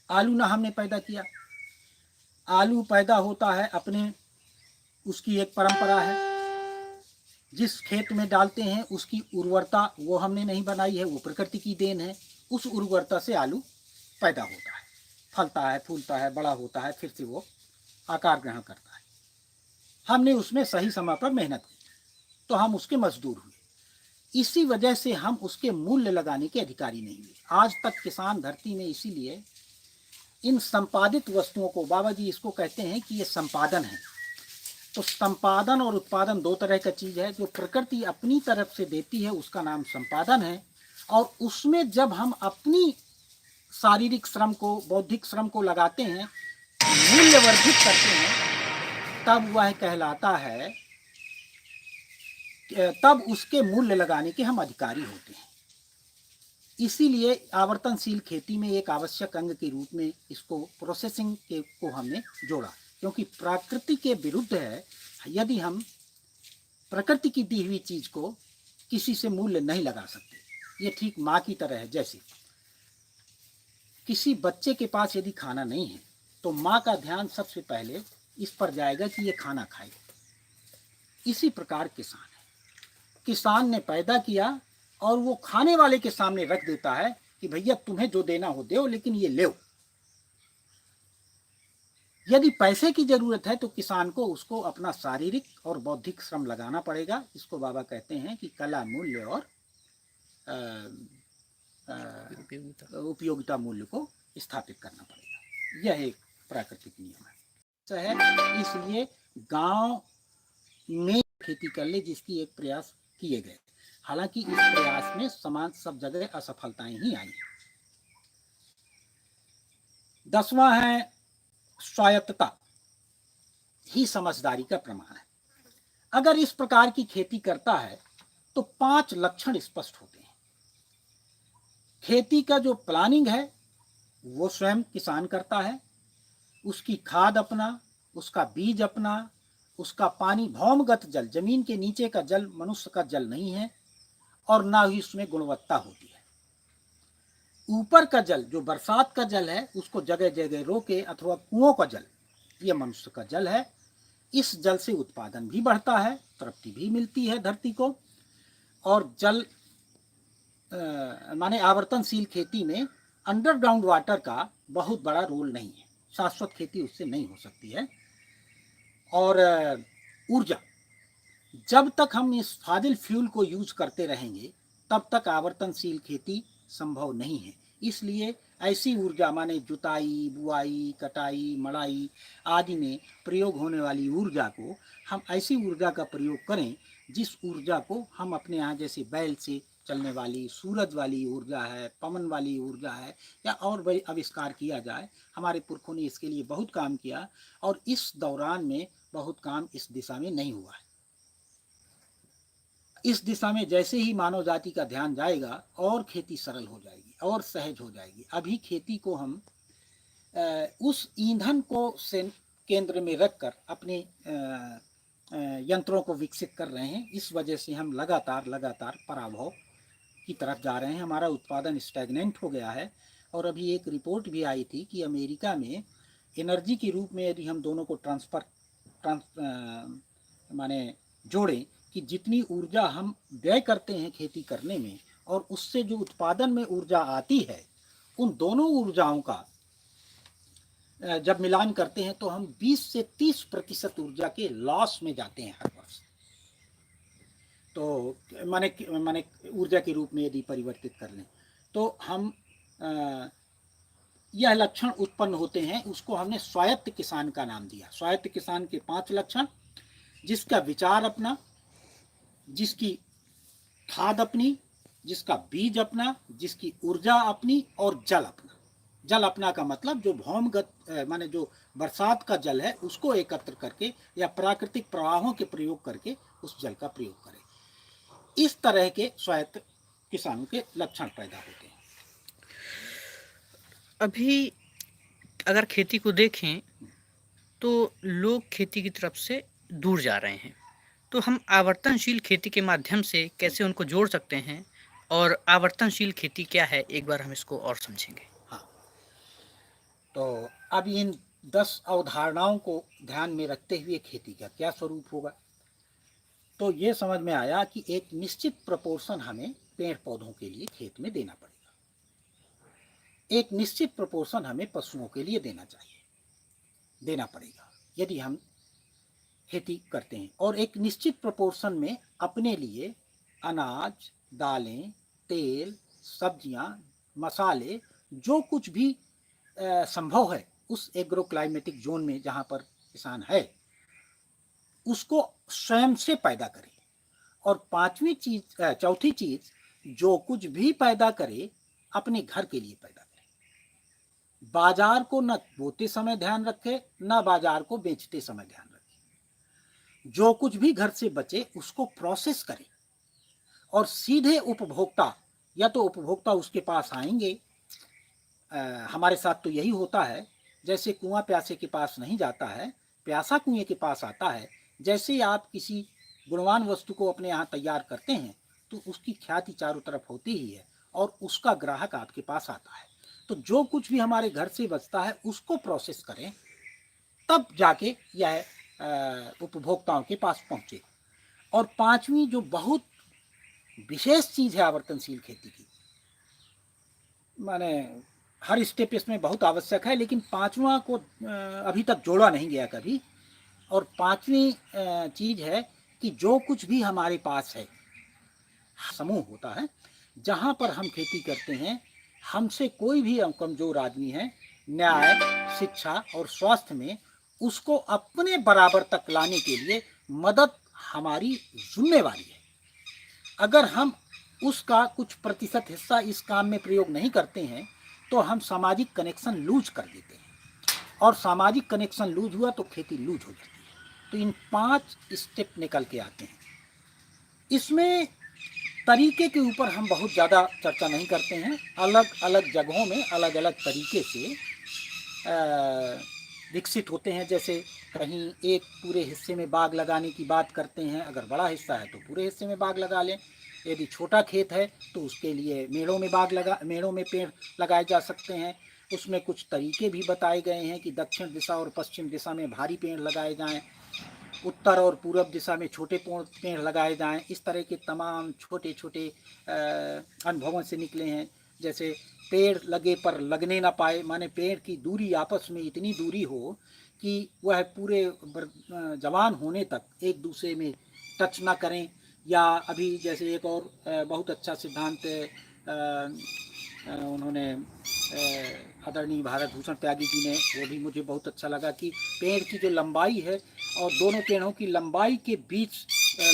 S1: आलू ना हमने पैदा किया, आलू पैदा होता है अपने उसकी एक परंपरा है। जिस खेत में डालते हैं उसकी उर्वरता वो हमने नहीं बनाई है, वो प्रकृति की देन है। उस उर्वरता से आलू पैदा होता है, फलता है, फूलता है, बड़ा होता है, फिर से वो आकार ग्रहण करता है। हमने उसमें सही समय पर मेहनत की तो हम उसके मजदूर हुए। इसी वजह से हम उसके मूल्य लगाने के अधिकारी नहीं हुए। आज तक किसान धरती में इसीलिए इन संपादित वस्तुओं को, बाबा जी इसको कहते हैं कि ये संपादन है। तो संपादन और उत्पादन दो तरह का चीज है। जो प्रकृति अपनी तरफ से देती है उसका नाम संपादन है, और उसमें जब हम अपनी शारीरिक श्रम को, बौद्धिक श्रम को लगाते हैं, मूल्यवर्धित करते हैं, तब वह कहलाता है, तब उसके मूल्य लगाने के हम अधिकारी होते हैं। इसीलिए आवर्तनशील खेती में एक आवश्यक अंग के रूप में इसको प्रोसेसिंग के को हमने जोड़ा, क्योंकि प्रकृति के विरुद्ध है यदि हम प्रकृति की दी हुई चीज को किसी से मूल्य नहीं लगा सकते। ये ठीक माँ की तरह है। जैसे किसी बच्चे के पास यदि खाना नहीं है तो माँ का ध्यान सबसे पहले इस पर जाएगा कि ये खाना खाए। इसी प्रकार किसान है। किसान ने पैदा किया और वो खाने वाले के सामने रख देता है कि भैया तुम्हें जो देना हो दो, लेकिन ये ले। यदि पैसे की जरूरत है तो किसान को उसको अपना शारीरिक और बौद्धिक श्रम लगाना पड़ेगा। इसको बाबा कहते हैं कि कला मूल्य और उपयोगिता मूल्य को स्थापित करना पड़ेगा। यह एक प्राकृतिक नियम है। इसलिए गांव में खेती कर ले जिसकी एक प्रयास किए गए। हालांकि इस प्रयास में समाज सब जगह असफलताएं ही आई। 10वां है स्वायत्तता ही समझदारी का प्रमाण है। अगर इस प्रकार की खेती करता है तो 5 लक्षण स्पष्ट होते हैं। खेती का जो प्लानिंग है वो स्वयं किसान करता है। उसकी खाद अपना, उसका बीज अपना, उसका पानी भौमगत जल, जमीन के नीचे का जल मनुष्य का जल नहीं है, और ना ही उसमें गुणवत्ता होती है। ऊपर का जल जो बरसात का जल है उसको जगह जगह रोके, अथवा कुओं का जल, यह मनुष्य का जल है। इस जल से उत्पादन भी बढ़ता है, तृप्ति भी मिलती है धरती को। और जल माने आवर्तनशील खेती में अंडरग्राउंड वाटर का बहुत बड़ा रोल नहीं है। शाश्वत खेती उससे नहीं हो सकती है। और ऊर्जा, जब तक हम इस फाजिल फ्यूल को यूज करते रहेंगे तब तक आवर्तनशील खेती संभव नहीं है। इसलिए ऐसी ऊर्जा माने जुताई, बुआई, कटाई, मड़ाई आदि में प्रयोग होने वाली ऊर्जा को हम ऐसी ऊर्जा का प्रयोग करें जिस ऊर्जा को हम अपने यहाँ जैसे बैल से चलने वाली सूरज वाली ऊर्जा है, पवन वाली ऊर्जा है, या और भी आविष्कार किया जाए। हमारे पुरखों ने इसके लिए बहुत काम किया, और इस दौरान में बहुत काम इस दिशा में नहीं हुआ है। इस दिशा में जैसे ही मानव जाति का ध्यान जाएगा और खेती सरल हो जाएगी और सहज हो जाएगी। अभी खेती को हम उस ईंधन को केंद्र में रखकर अपने यंत्रों को विकसित कर रहे हैं। इस वजह से हम लगातार पराभव की तरफ जा रहे हैं। हमारा उत्पादन स्टैग्नेंट हो गया है। और अभी एक रिपोर्ट भी आई थी कि अमेरिका में एनर्जी के रूप में यदि हम दोनों को माने जोड़ें कि जितनी ऊर्जा हम व्यय करते हैं खेती करने में और उससे जो उत्पादन में ऊर्जा आती है, उन दोनों ऊर्जाओं का जब मिलान करते हैं तो हम 20 से 30% ऊर्जा के लॉस में जाते हैं हर वर्ष। तो माने ऊर्जा के रूप में यदि परिवर्तित कर लें तो हम यह लक्षण उत्पन्न होते हैं। उसको हमने स्वायत्त किसान का नाम दिया। स्वायत्त किसान के 5 लक्षण, जिसका विचार अपना, जिसकी खाद अपनी, जिसका बीज अपना, जिसकी ऊर्जा अपनी, और जल अपना। जल अपना का मतलब जो भौमगत माने जो बरसात का जल है उसको एकत्र करके या प्राकृतिक प्रवाहों के प्रयोग करके उस जल का प्रयोग करे। इस तरह के स्वायत्त किसानों के लक्षण पैदा होते हैं।
S2: अभी अगर खेती को देखें तो लोग खेती की तरफ से दूर जा रहे हैं, तो हम आवर्तनशील खेती के माध्यम से कैसे उनको जोड़ सकते हैं, और आवर्तनशील खेती क्या है, एक बार हम इसको और समझेंगे।
S1: हाँ, तो अब इन 10 अवधारणाओं को ध्यान में रखते हुए खेती का क्या स्वरूप होगा। तो ये समझ में आया कि एक निश्चित प्रपोर्शन हमें पेड़ पौधों के लिए खेत में देना पड़ेगा, एक निश्चित प्रपोर्शन हमें पशुओं के लिए देना पड़ेगा यदि हम खेती करते हैं, और एक निश्चित प्रपोर्शन में अपने लिए अनाज, दालें, तेल, सब्जियां, मसाले, जो कुछ भी संभव है उस एग्रो क्लाइमेटिक जोन में जहां पर किसान है उसको स्वयं से पैदा करे। और चौथी चीज, जो कुछ भी पैदा करे अपने घर के लिए पैदा करे। बाजार को न बोते समय ध्यान रखे, न बाजार को बेचते समय ध्यान रखे। जो कुछ भी घर से बचे उसको प्रोसेस करे और सीधे उपभोक्ता, या तो उपभोक्ता उसके पास आएंगे, हमारे साथ तो यही होता है, जैसे कुआं प्यासे के पास नहीं जाता है, प्यासा कुएं के पास आता है। जैसे आप किसी गुणवान वस्तु को अपने यहाँ तैयार करते हैं तो उसकी ख्याति चारों तरफ होती ही है और उसका ग्राहक आपके पास आता है। तो जो कुछ भी हमारे घर से बचता है उसको प्रोसेस करें, तब जाके यह उपभोक्ताओं के पास पहुंचे। और पांचवी जो बहुत विशेष चीज है आवर्तनशील खेती की, माने हर स्टेप इसमें बहुत आवश्यक है, लेकिन पांचवा को अभी तक जोड़ा नहीं गया कभी। और पांचवी चीज है कि जो कुछ भी हमारे पास है, समूह होता है जहां पर हम खेती करते हैं, हमसे कोई भी कमजोर आदमी है, न्याय, शिक्षा और स्वास्थ्य में उसको अपने बराबर तक लाने के लिए मदद हमारी जिम्मेवारी है। अगर हम उसका कुछ प्रतिशत हिस्सा इस काम में प्रयोग नहीं करते हैं तो हम सामाजिक कनेक्शन लूज कर देते हैं, और सामाजिक कनेक्शन लूज हुआ तो खेती लूज हो जाती है। तो इन 5 स्टेप निकल के आते हैं। इसमें तरीके के ऊपर हम बहुत ज़्यादा चर्चा नहीं करते हैं। अलग अलग जगहों में अलग अलग तरीके से विकसित होते हैं। जैसे कहीं एक पूरे हिस्से में बाग लगाने की बात करते हैं, अगर बड़ा हिस्सा है तो पूरे हिस्से में बाग लगा लें। यदि छोटा खेत है तो उसके लिए मेड़ों में पेड़ लगाए जा सकते हैं। उसमें कुछ तरीके भी बताए गए हैं कि दक्षिण दिशा और पश्चिम दिशा में भारी पेड़ लगाए जाएं, उत्तर और पूर्व दिशा में छोटे पेड़ लगाए जाएं। इस तरह के तमाम छोटे छोटे अनुभवों से निकले हैं। जैसे पेड़ लगे पर लगने ना पाए, माने पेड़ की दूरी आपस में इतनी दूरी हो कि वह पूरे जवान होने तक एक दूसरे में टच ना करें। या अभी जैसे एक और बहुत अच्छा सिद्धांत उन्होंने आदरणीय भारत भूषण त्यागी जी ने, वो भी मुझे बहुत अच्छा लगा कि पेड़ की जो लंबाई है और दोनों पेड़ों की लंबाई के बीच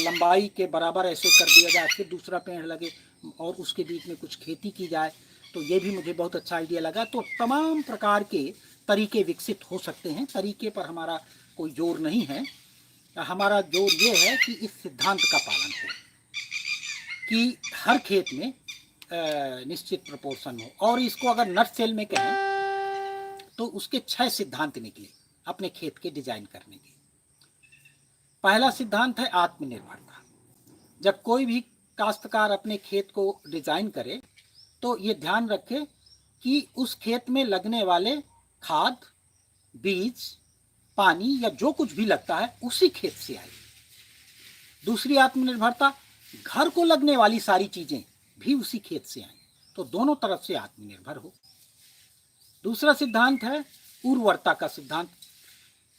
S1: लंबाई के बराबर ऐसे कर दिया जाए, फिर दूसरा पेड़ लगे और उसके बीच में कुछ खेती की जाए। तो ये भी मुझे बहुत अच्छा आइडिया लगा। तो तमाम प्रकार के तरीके विकसित हो सकते हैं, तरीके पर हमारा कोई जोर नहीं है। हमारा जोर ये है कि इस सिद्धांत का पालन हो कि हर खेत में निश्चित प्रपोर्शन हो। और इसको अगर नट सेल में कहें तो उसके 6 सिद्धांत निकले अपने खेत के डिजाइन करने के। पहला सिद्धांत है आत्मनिर्भरता। जब कोई भी काश्तकार अपने खेत को डिजाइन करे तो ये ध्यान रखे कि उस खेत में लगने वाले खाद, बीज, पानी या जो कुछ भी लगता है उसी खेत से आए। दूसरी आत्मनिर्भरता, घर को लगने वाली सारी चीजें भी उसी खेत से आए, तो दोनों तरफ से आत्मनिर्भर हो। दूसरा सिद्धांत है उर्वरता का सिद्धांत,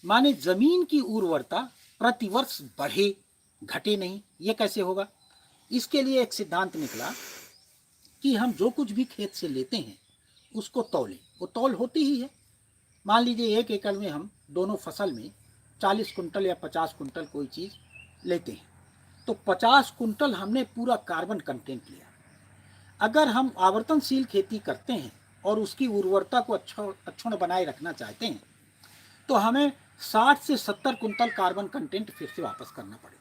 S1: माने जमीन की उर्वरता प्रतिवर्ष बढ़े घटे नहीं। ये कैसे होगा? इसके लिए एक सिद्धांत निकला कि हम जो कुछ भी खेत से लेते हैं उसको तौलें। वो तौल होती ही है। मान लीजिए 1 एकड़ में हम दोनों फसल में 40 कुंटल या 50 कुंटल कोई चीज़ लेते हैं, तो 50 कुंटल हमने पूरा कार्बन कंटेंट लिया। अगर हम आवर्तनशील खेती करते हैं और उसकी उर्वरता को अक्षुण्ण बनाए रखना चाहते हैं तो हमें 60 से 70 कुंटल कार्बन कंटेंट फिर से वापस करना पड़ेगा।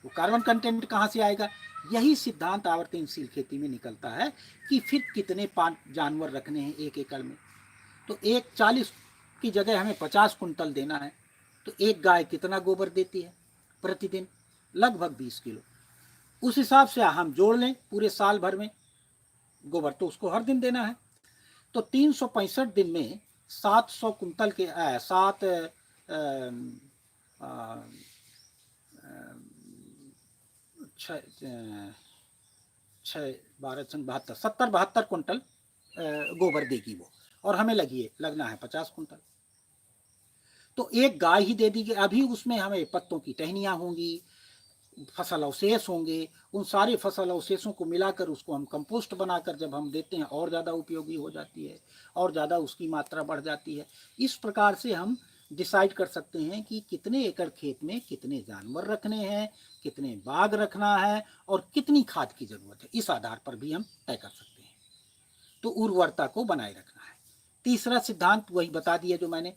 S1: वो कार्बन कंटेंट कहाँ से आएगा? यही सिद्धांत आवर्तनशील खेती में निकलता है कि फिर कितने जानवर रखने हैं 1 एकड़ में। तो 40 की जगह हमें 50 कुंटल देना है, तो एक गाय कितना गोबर देती है प्रतिदिन? लगभग 20 किलो। उस हिसाब से हम जोड़ लें पूरे साल भर में, गोबर तो उसको हर दिन देना है, तो 365 दिन में 700 कुंतल के 70-72 कुंटल गोबर देगी वो, और हमें लगना है 50 कुंटल। तो एक गाय ही दे दी गई। अभी उसमें हमें पत्तों की टहनियाँ होंगी, फसल अवशेष होंगे, उन सारे फसल अवशेषों को मिलाकर उसको हम कंपोस्ट बनाकर जब हम देते हैं और ज़्यादा उपयोगी हो जाती है, और ज़्यादा उसकी मात्रा बढ़ जाती है। इस प्रकार से हम डिसाइड कर सकते हैं कि कितने एकड़ खेत में कितने जानवर रखने हैं, कितने बाग रखना है, और कितनी खाद की ज़रूरत है। इस आधार पर भी हम तय कर सकते हैं। तो उर्वरता को बनाए रखना है। तीसरा सिद्धांत वही बता दिया जो मैंने,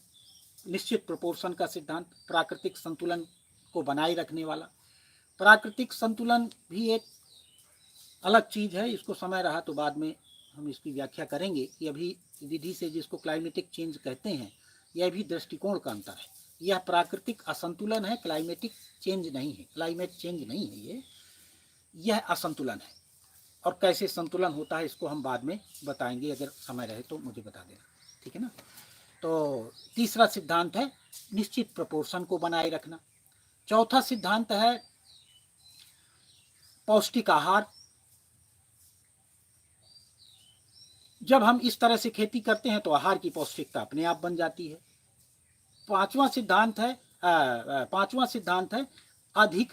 S1: निश्चित प्रोपोर्शन का सिद्धांत, प्राकृतिक संतुलन को बनाए रखने वाला। प्राकृतिक संतुलन भी एक अलग चीज़ है, इसको समय रहा तो बाद में हम इसकी व्याख्या करेंगे कि अभी विधि से जिसको क्लाइमेटिक चेंज कहते हैं, यह भी दृष्टिकोण का अंतर है। यह प्राकृतिक असंतुलन है, क्लाइमेटिक चेंज नहीं है, क्लाइमेट चेंज नहीं है, यह असंतुलन है। और कैसे संतुलन होता है इसको हम बाद में बताएंगे, अगर समय रहे तो मुझे बता देना, ठीक है ना। तो तीसरा सिद्धांत है निश्चित प्रोपोर्शन को बनाए रखना। चौथा सिद्धांत है पौष्टिक आहार। जब हम इस तरह से खेती करते हैं तो आहार की पौष्टिकता अपने आप बन जाती है। पांचवा सिद्धांत है अधिक।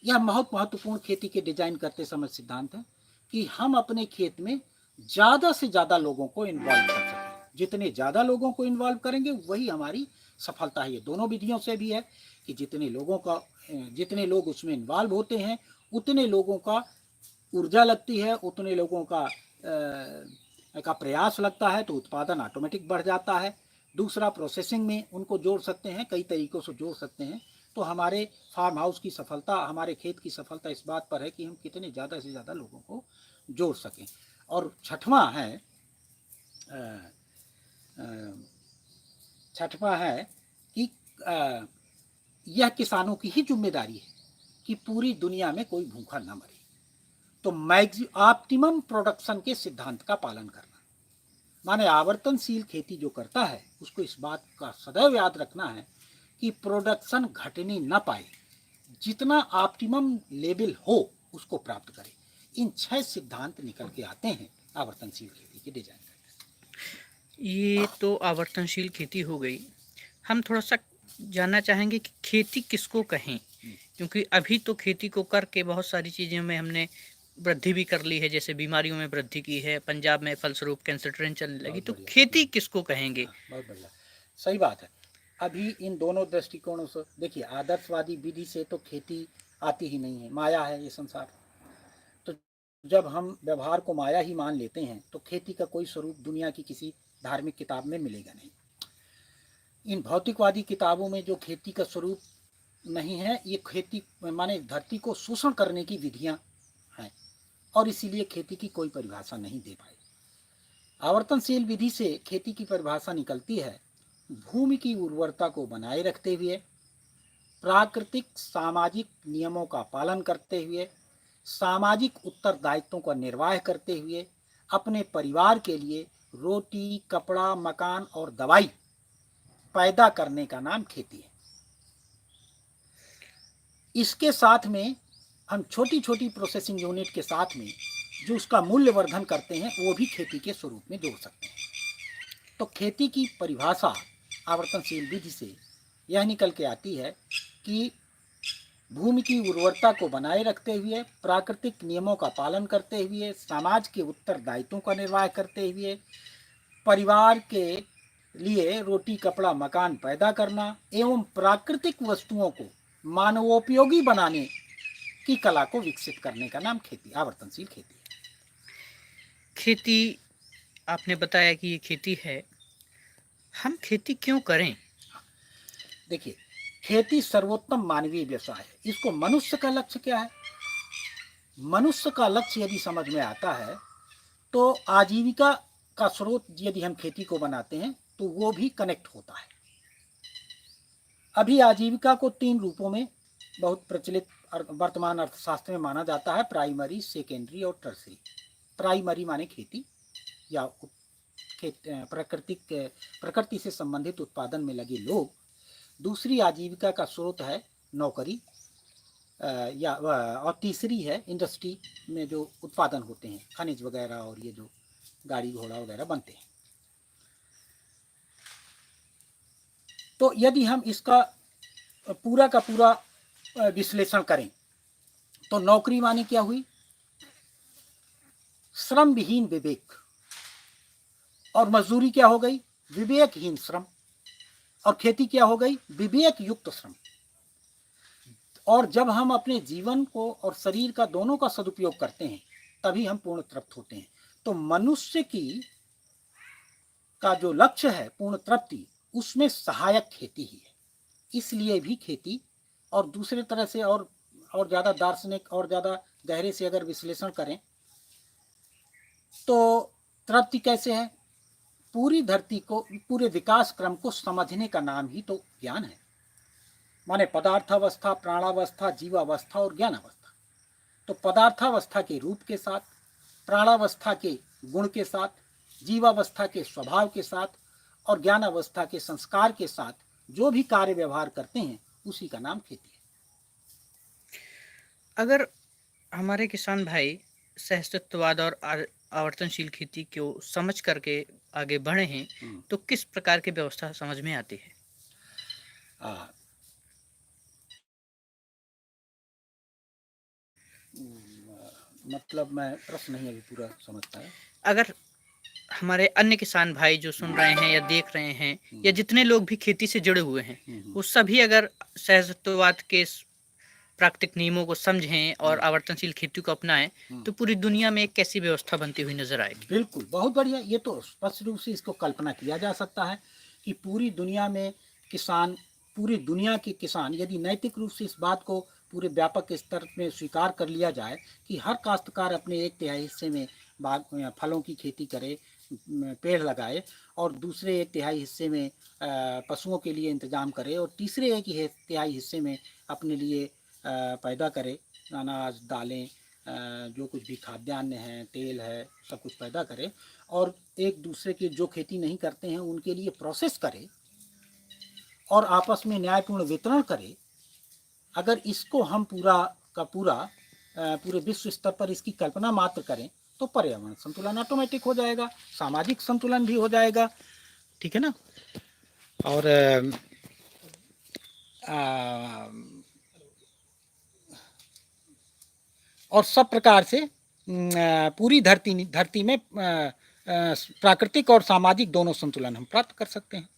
S1: यह बहुत महत्वपूर्ण खेती के डिजाइन करते समय सिद्धांत है कि हम अपने खेत में ज्यादा से ज्यादा लोगों को इन्वॉल्व कर सकें। जितने ज्यादा लोगों को इन्वॉल्व करेंगे वही हमारी सफलता है। ये दोनों विधियों से भी है कि जितने लोग उसमें इन्वॉल्व होते हैं, उतने लोगों का ऊर्जा लगती है, उतने लोगों का प्रयास लगता है, तो उत्पादन ऑटोमेटिक बढ़ जाता है। दूसरा, प्रोसेसिंग में उनको जोड़ सकते हैं, कई तरीकों से जोड़ सकते हैं। तो हमारे फार्म हाउस की सफलता, हमारे खेत की सफलता इस बात पर है कि हम कितने ज़्यादा से ज़्यादा लोगों को जोड़ सकें। और छठवां है कि यह किसानों की ही जिम्मेदारी है कि पूरी दुनिया में कोई भूखा ना मरे। तो ऑप्टिमम प्रोडक्शन के सिद्धांत का पालन करना, माने आवर्तनशील खेती जो करता है उसको इस बात का सदैव याद रखना है कि प्रोडक्शन घटने न पाए, जितना ऑप्टिमम लेवल हो उसको प्राप्त करे। इन 6 सिद्धांत निकल के आते हैं आवर्तनशील खेती के डिजाइन का।
S2: ये तो आवर्तनशील खेती हो गई। हम थोड़ा सा जानना चाहेंगे कि खेती किसको कहें, क्योंकि अभी तो खेती को करके बहुत सारी चीज़ों में हमने वृद्धि भी कर ली है, जैसे बीमारियों में वृद्धि की है, पंजाब में फलस्वरूप कैंसर ट्रेन चलने लगी। तो खेती किसको कहेंगे?
S1: बहुत बढ़िया, सही बात है। अभी इन दोनों दृष्टिकोणों से देखिए, आदर्शवादी विधि से तो खेती आती ही नहीं है, माया है ये संसार। तो जब हम व्यवहार को माया ही मान लेते हैं तो खेती का कोई स्वरूप दुनिया की किसी धार्मिक किताब में मिलेगा नहीं। इन भौतिकवादी किताबों में जो खेती का स्वरूप नहीं है, ये खेती माने धरती को शोषण करने की विधियां हैं, और इसीलिए खेती की कोई परिभाषा नहीं दे पाए। आवर्तनशील विधि से खेती की परिभाषा निकलती है भूमि की उर्वरता को बनाए रखते हुए, प्राकृतिक सामाजिक नियमों का पालन करते हुए, सामाजिक उत्तरदायित्वों का निर्वाह करते हुए, अपने परिवार के लिए रोटी, कपड़ा, मकान और दवाई पैदा करने का नाम खेती है। इसके साथ में हम छोटी छोटी प्रोसेसिंग यूनिट के साथ में जो उसका मूल्य वर्धन करते हैं वो भी खेती के स्वरूप में जोड़ सकते हैं। तो खेती की परिभाषा आवर्तनशील विधि से यह निकल के आती है कि भूमि की उर्वरता को बनाए रखते हुए, प्राकृतिक नियमों का पालन करते हुए, समाज के उत्तरदायित्वों का निर्वाह करते हुए, परिवार के लिए रोटी, कपड़ा, मकान पैदा करना एवं प्राकृतिक वस्तुओं को मानवोपयोगी बनाने की कला को विकसित करने का नाम खेती, आवर्तनशील खेती है।
S2: खेती, आपने बताया कि ये खेती है, हम खेती क्यों करें?
S1: देखिए, खेती सर्वोत्तम मानवीय व्यवसाय है। इसको मनुष्य का लक्ष्य क्या है? मनुष्य का लक्ष्य यदि समझ में आता है तो आजीविका का स्रोत यदि हम खेती को बनाते हैं तो वो भी कनेक्ट होता है। अभी आजीविका को 3 रूपों में बहुत प्रचलित वर्तमान अर्थशास्त्र में माना जाता है, प्राइमरी, सेकेंडरी और टर्सरी। प्राइमरी माने खेती या प्रकृति से संबंधित उत्पादन में लगे लोग। दूसरी आजीविका का स्रोत है नौकरी, और तीसरी है इंडस्ट्री में जो उत्पादन होते हैं, खनिज वगैरह और ये जो गाड़ी घोड़ा वगैरह बनते हैं। तो यदि हम इसका पूरा का पूरा विश्लेषण करें तो नौकरी माने क्या हुई? श्रम विहीन विवेक। और मजदूरी क्या हो गई? विवेकहीन श्रम। और खेती क्या हो गई? विवेक युक्त श्रम। और जब हम अपने जीवन को और शरीर का दोनों का सदुपयोग करते हैं तभी हम पूर्ण तृप्त होते हैं। तो मनुष्य का जो लक्ष्य है पूर्ण तृप्ति, उसमें सहायक खेती ही है। इसलिए भी खेती, और दूसरे तरह से और ज़्यादा दार्शनिक और ज़्यादा गहरे से अगर विश्लेषण करें तो तृप्ति कैसे है? पूरी धरती को, पूरे विकास क्रम को समझने का नाम ही तो ज्ञान है। माने पदार्थावस्था, प्राणावस्था, जीवावस्था और ज्ञानावस्था। तो पदार्थावस्था के रूप के साथ, प्राणावस्था के गुण के साथ, जीवावस्था के स्वभाव के साथ और ज्ञानावस्था के संस्कार के साथ जो भी कार्य व्यवहार करते हैं उसी का नाम खेती है।
S2: अगर हमारे किसान भाई सहअस्तित्ववाद और आवर्तनशील खेती को समझ करके आगे बढ़े हैं तो किस प्रकार की व्यवस्था समझ में आती है?
S1: मतलब मैं प्रश्न नहीं अभी पूरा समझ पाया।
S2: अगर हमारे अन्य किसान भाई जो सुन रहे हैं या देख रहे हैं या जितने लोग भी खेती से जुड़े हुए हैं वो सभी अगर सहअस्तित्ववाद के प्राकृतिक नियमों को समझें और आवर्तनशील खेती को अपनाएं तो पूरी दुनिया में एक कैसी व्यवस्था बनती हुई नजर आएगी?
S1: बिल्कुल, बहुत बढ़िया। ये तो स्पष्ट रूप से इसको कल्पना किया जा सकता है कि पूरी दुनिया में किसान, पूरी दुनिया के किसान, यदि नैतिक रूप से इस बात को पूरे व्यापक स्तर में स्वीकार कर लिया जाए कि हर काश्तकार अपने 1/3 हिस्से में बाग फलों की खेती करे, पेड़ लगाए, और दूसरे 1/3 हिस्से में पशुओं के लिए इंतजाम करे, और तीसरे 1/3 हिस्से में अपने लिए पैदा करे, अनाज, दालें, जो कुछ भी खाद्यान्न है, तेल है, सब कुछ पैदा करे, और एक दूसरे के जो खेती नहीं करते हैं उनके लिए प्रोसेस करे और आपस में न्यायपूर्ण वितरण करे। अगर इसको हम पूरा का पूरा पूरे विश्व स्तर पर इसकी कल्पना मात्र करें तो पर्यावरण संतुलन ऑटोमेटिक हो जाएगा, सामाजिक संतुलन भी हो जाएगा, ठीक है ना। और सब प्रकार से पूरी धरती में प्राकृतिक और सामाजिक दोनों संतुलन हम प्राप्त कर सकते हैं।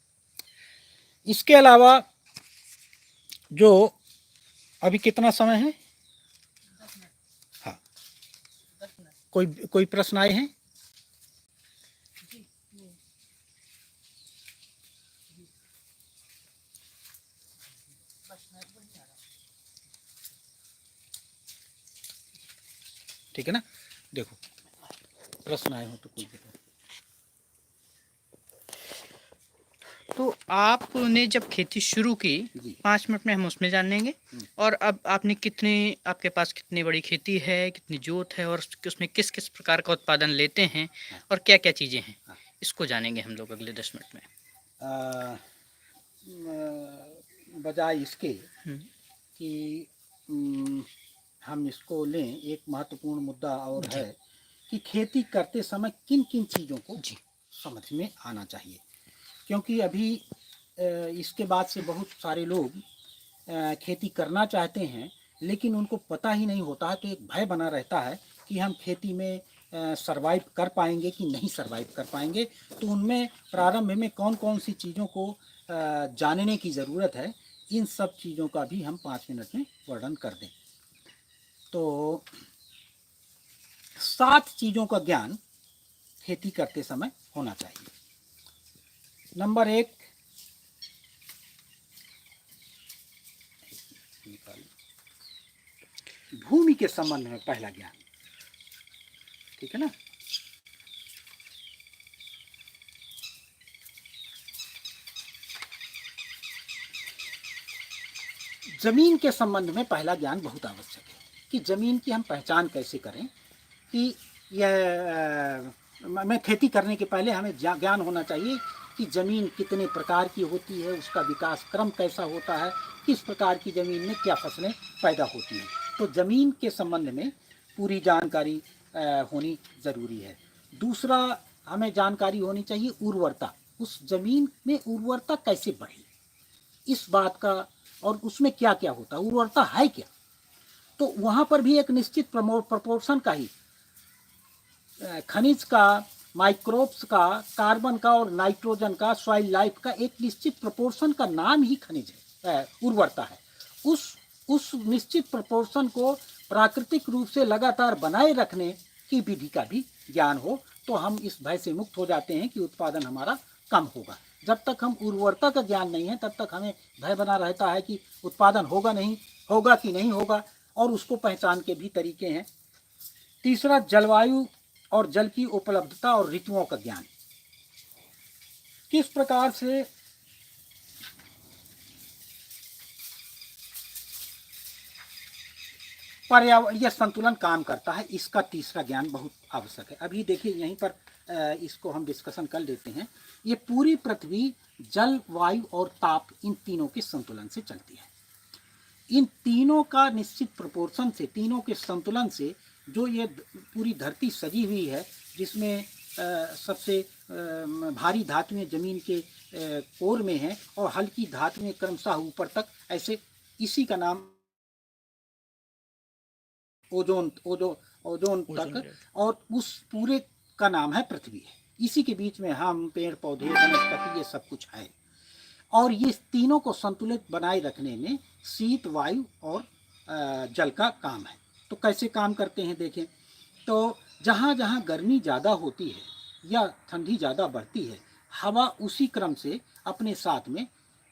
S1: इसके अलावा जो अभी कितना समय है? हाँ, कोई प्रश्न आए हैं? ठीक है ना। देखो प्रश्न आए हो तो कोई देखो।
S2: तो आपने जब खेती शुरू की 5 मिनट में हम उसमें जान लेंगे। और अब आपके पास कितनी बड़ी खेती है, कितनी जोत है और उसमें किस किस प्रकार का उत्पादन लेते हैं और क्या क्या चीज़ें हैं, इसको जानेंगे हम लोग अगले 10 मिनट में।
S1: बजाय इसके कि हम इसको लें, एक महत्वपूर्ण मुद्दा और है कि खेती करते समय किन किन चीज़ों को समझ में आना चाहिए, क्योंकि अभी इसके बाद से बहुत सारे लोग खेती करना चाहते हैं लेकिन उनको पता ही नहीं होता है, तो एक भय बना रहता है कि हम खेती में सरवाइव कर पाएंगे कि नहीं सरवाइव कर पाएंगे। तो उनमें प्रारंभ में कौन कौन सी चीज़ों को जानने की ज़रूरत है, इन सब चीज़ों का भी हम 5 मिनट में वर्णन कर दें। तो 7 चीज़ों का ज्ञान खेती करते समय होना चाहिए। नंबर 1, भूमि के संबंध में पहला ज्ञान, ठीक है ना। जमीन के संबंध में पहला ज्ञान बहुत आवश्यक है कि जमीन की हम पहचान कैसे करें कि यह मैं खेती करने के पहले हमें ज्ञान होना चाहिए कि ज़मीन कितने प्रकार की होती है, उसका विकास क्रम कैसा होता है, किस प्रकार की ज़मीन में क्या फसलें पैदा होती हैं। तो ज़मीन के संबंध में पूरी जानकारी होनी ज़रूरी है। दूसरा, हमें जानकारी होनी चाहिए उर्वरता, उस ज़मीन में उर्वरता कैसे बढ़े, इस बात का, और उसमें क्या क्या होता है, उर्वरता है क्या। तो वहाँ पर भी एक निश्चित प्रपोर्शन का ही खनिज का, माइक्रोब्स का, कार्बन का और नाइट्रोजन का, सॉइल लाइफ का एक निश्चित प्रोपोर्शन का नाम ही खनिज है, उर्वरता है। उस निश्चित प्रोपोर्शन को प्राकृतिक रूप से लगातार बनाए रखने की विधि का भी ज्ञान हो तो हम इस भय से मुक्त हो जाते हैं कि उत्पादन हमारा कम होगा। जब तक हम उर्वरता का ज्ञान नहीं है तब तक हमें भय बना रहता है कि उत्पादन होगा नहीं, होगा कि नहीं होगा, और उसको पहचान के भी तरीके हैं। तीसरा, जलवायु और जल की उपलब्धता और ऋतुओं का ज्ञान, किस प्रकार से पर्यावरण यह संतुलन काम करता है, इसका तीसरा ज्ञान बहुत आवश्यक है। अभी देखिए यहीं पर इसको हम डिस्कशन कर लेते हैं। ये पूरी पृथ्वी जल, वायु और ताप, इन तीनों के संतुलन से चलती है। इन तीनों का निश्चित प्रोपोर्शन से, तीनों के संतुलन से जो ये पूरी धरती सजी हुई है, जिसमें सबसे भारी धातुएं जमीन के कोर में हैं और हल्की धातुएं क्रमशः ऊपर तक, ऐसे इसी का नाम ओजोन ओजोन ओजोन तक, और उस पूरे का नाम है पृथ्वी है। इसी के बीच में हम, पेड़ पौधे, वनस्पति, ये सब कुछ है। और ये तीनों को संतुलित बनाए रखने में शीत, वायु और जल का काम है। तो कैसे काम करते हैं देखें। तो जहाँ जहाँ गर्मी ज़्यादा होती है या ठंडी ज़्यादा बढ़ती है, हवा उसी क्रम से अपने साथ में,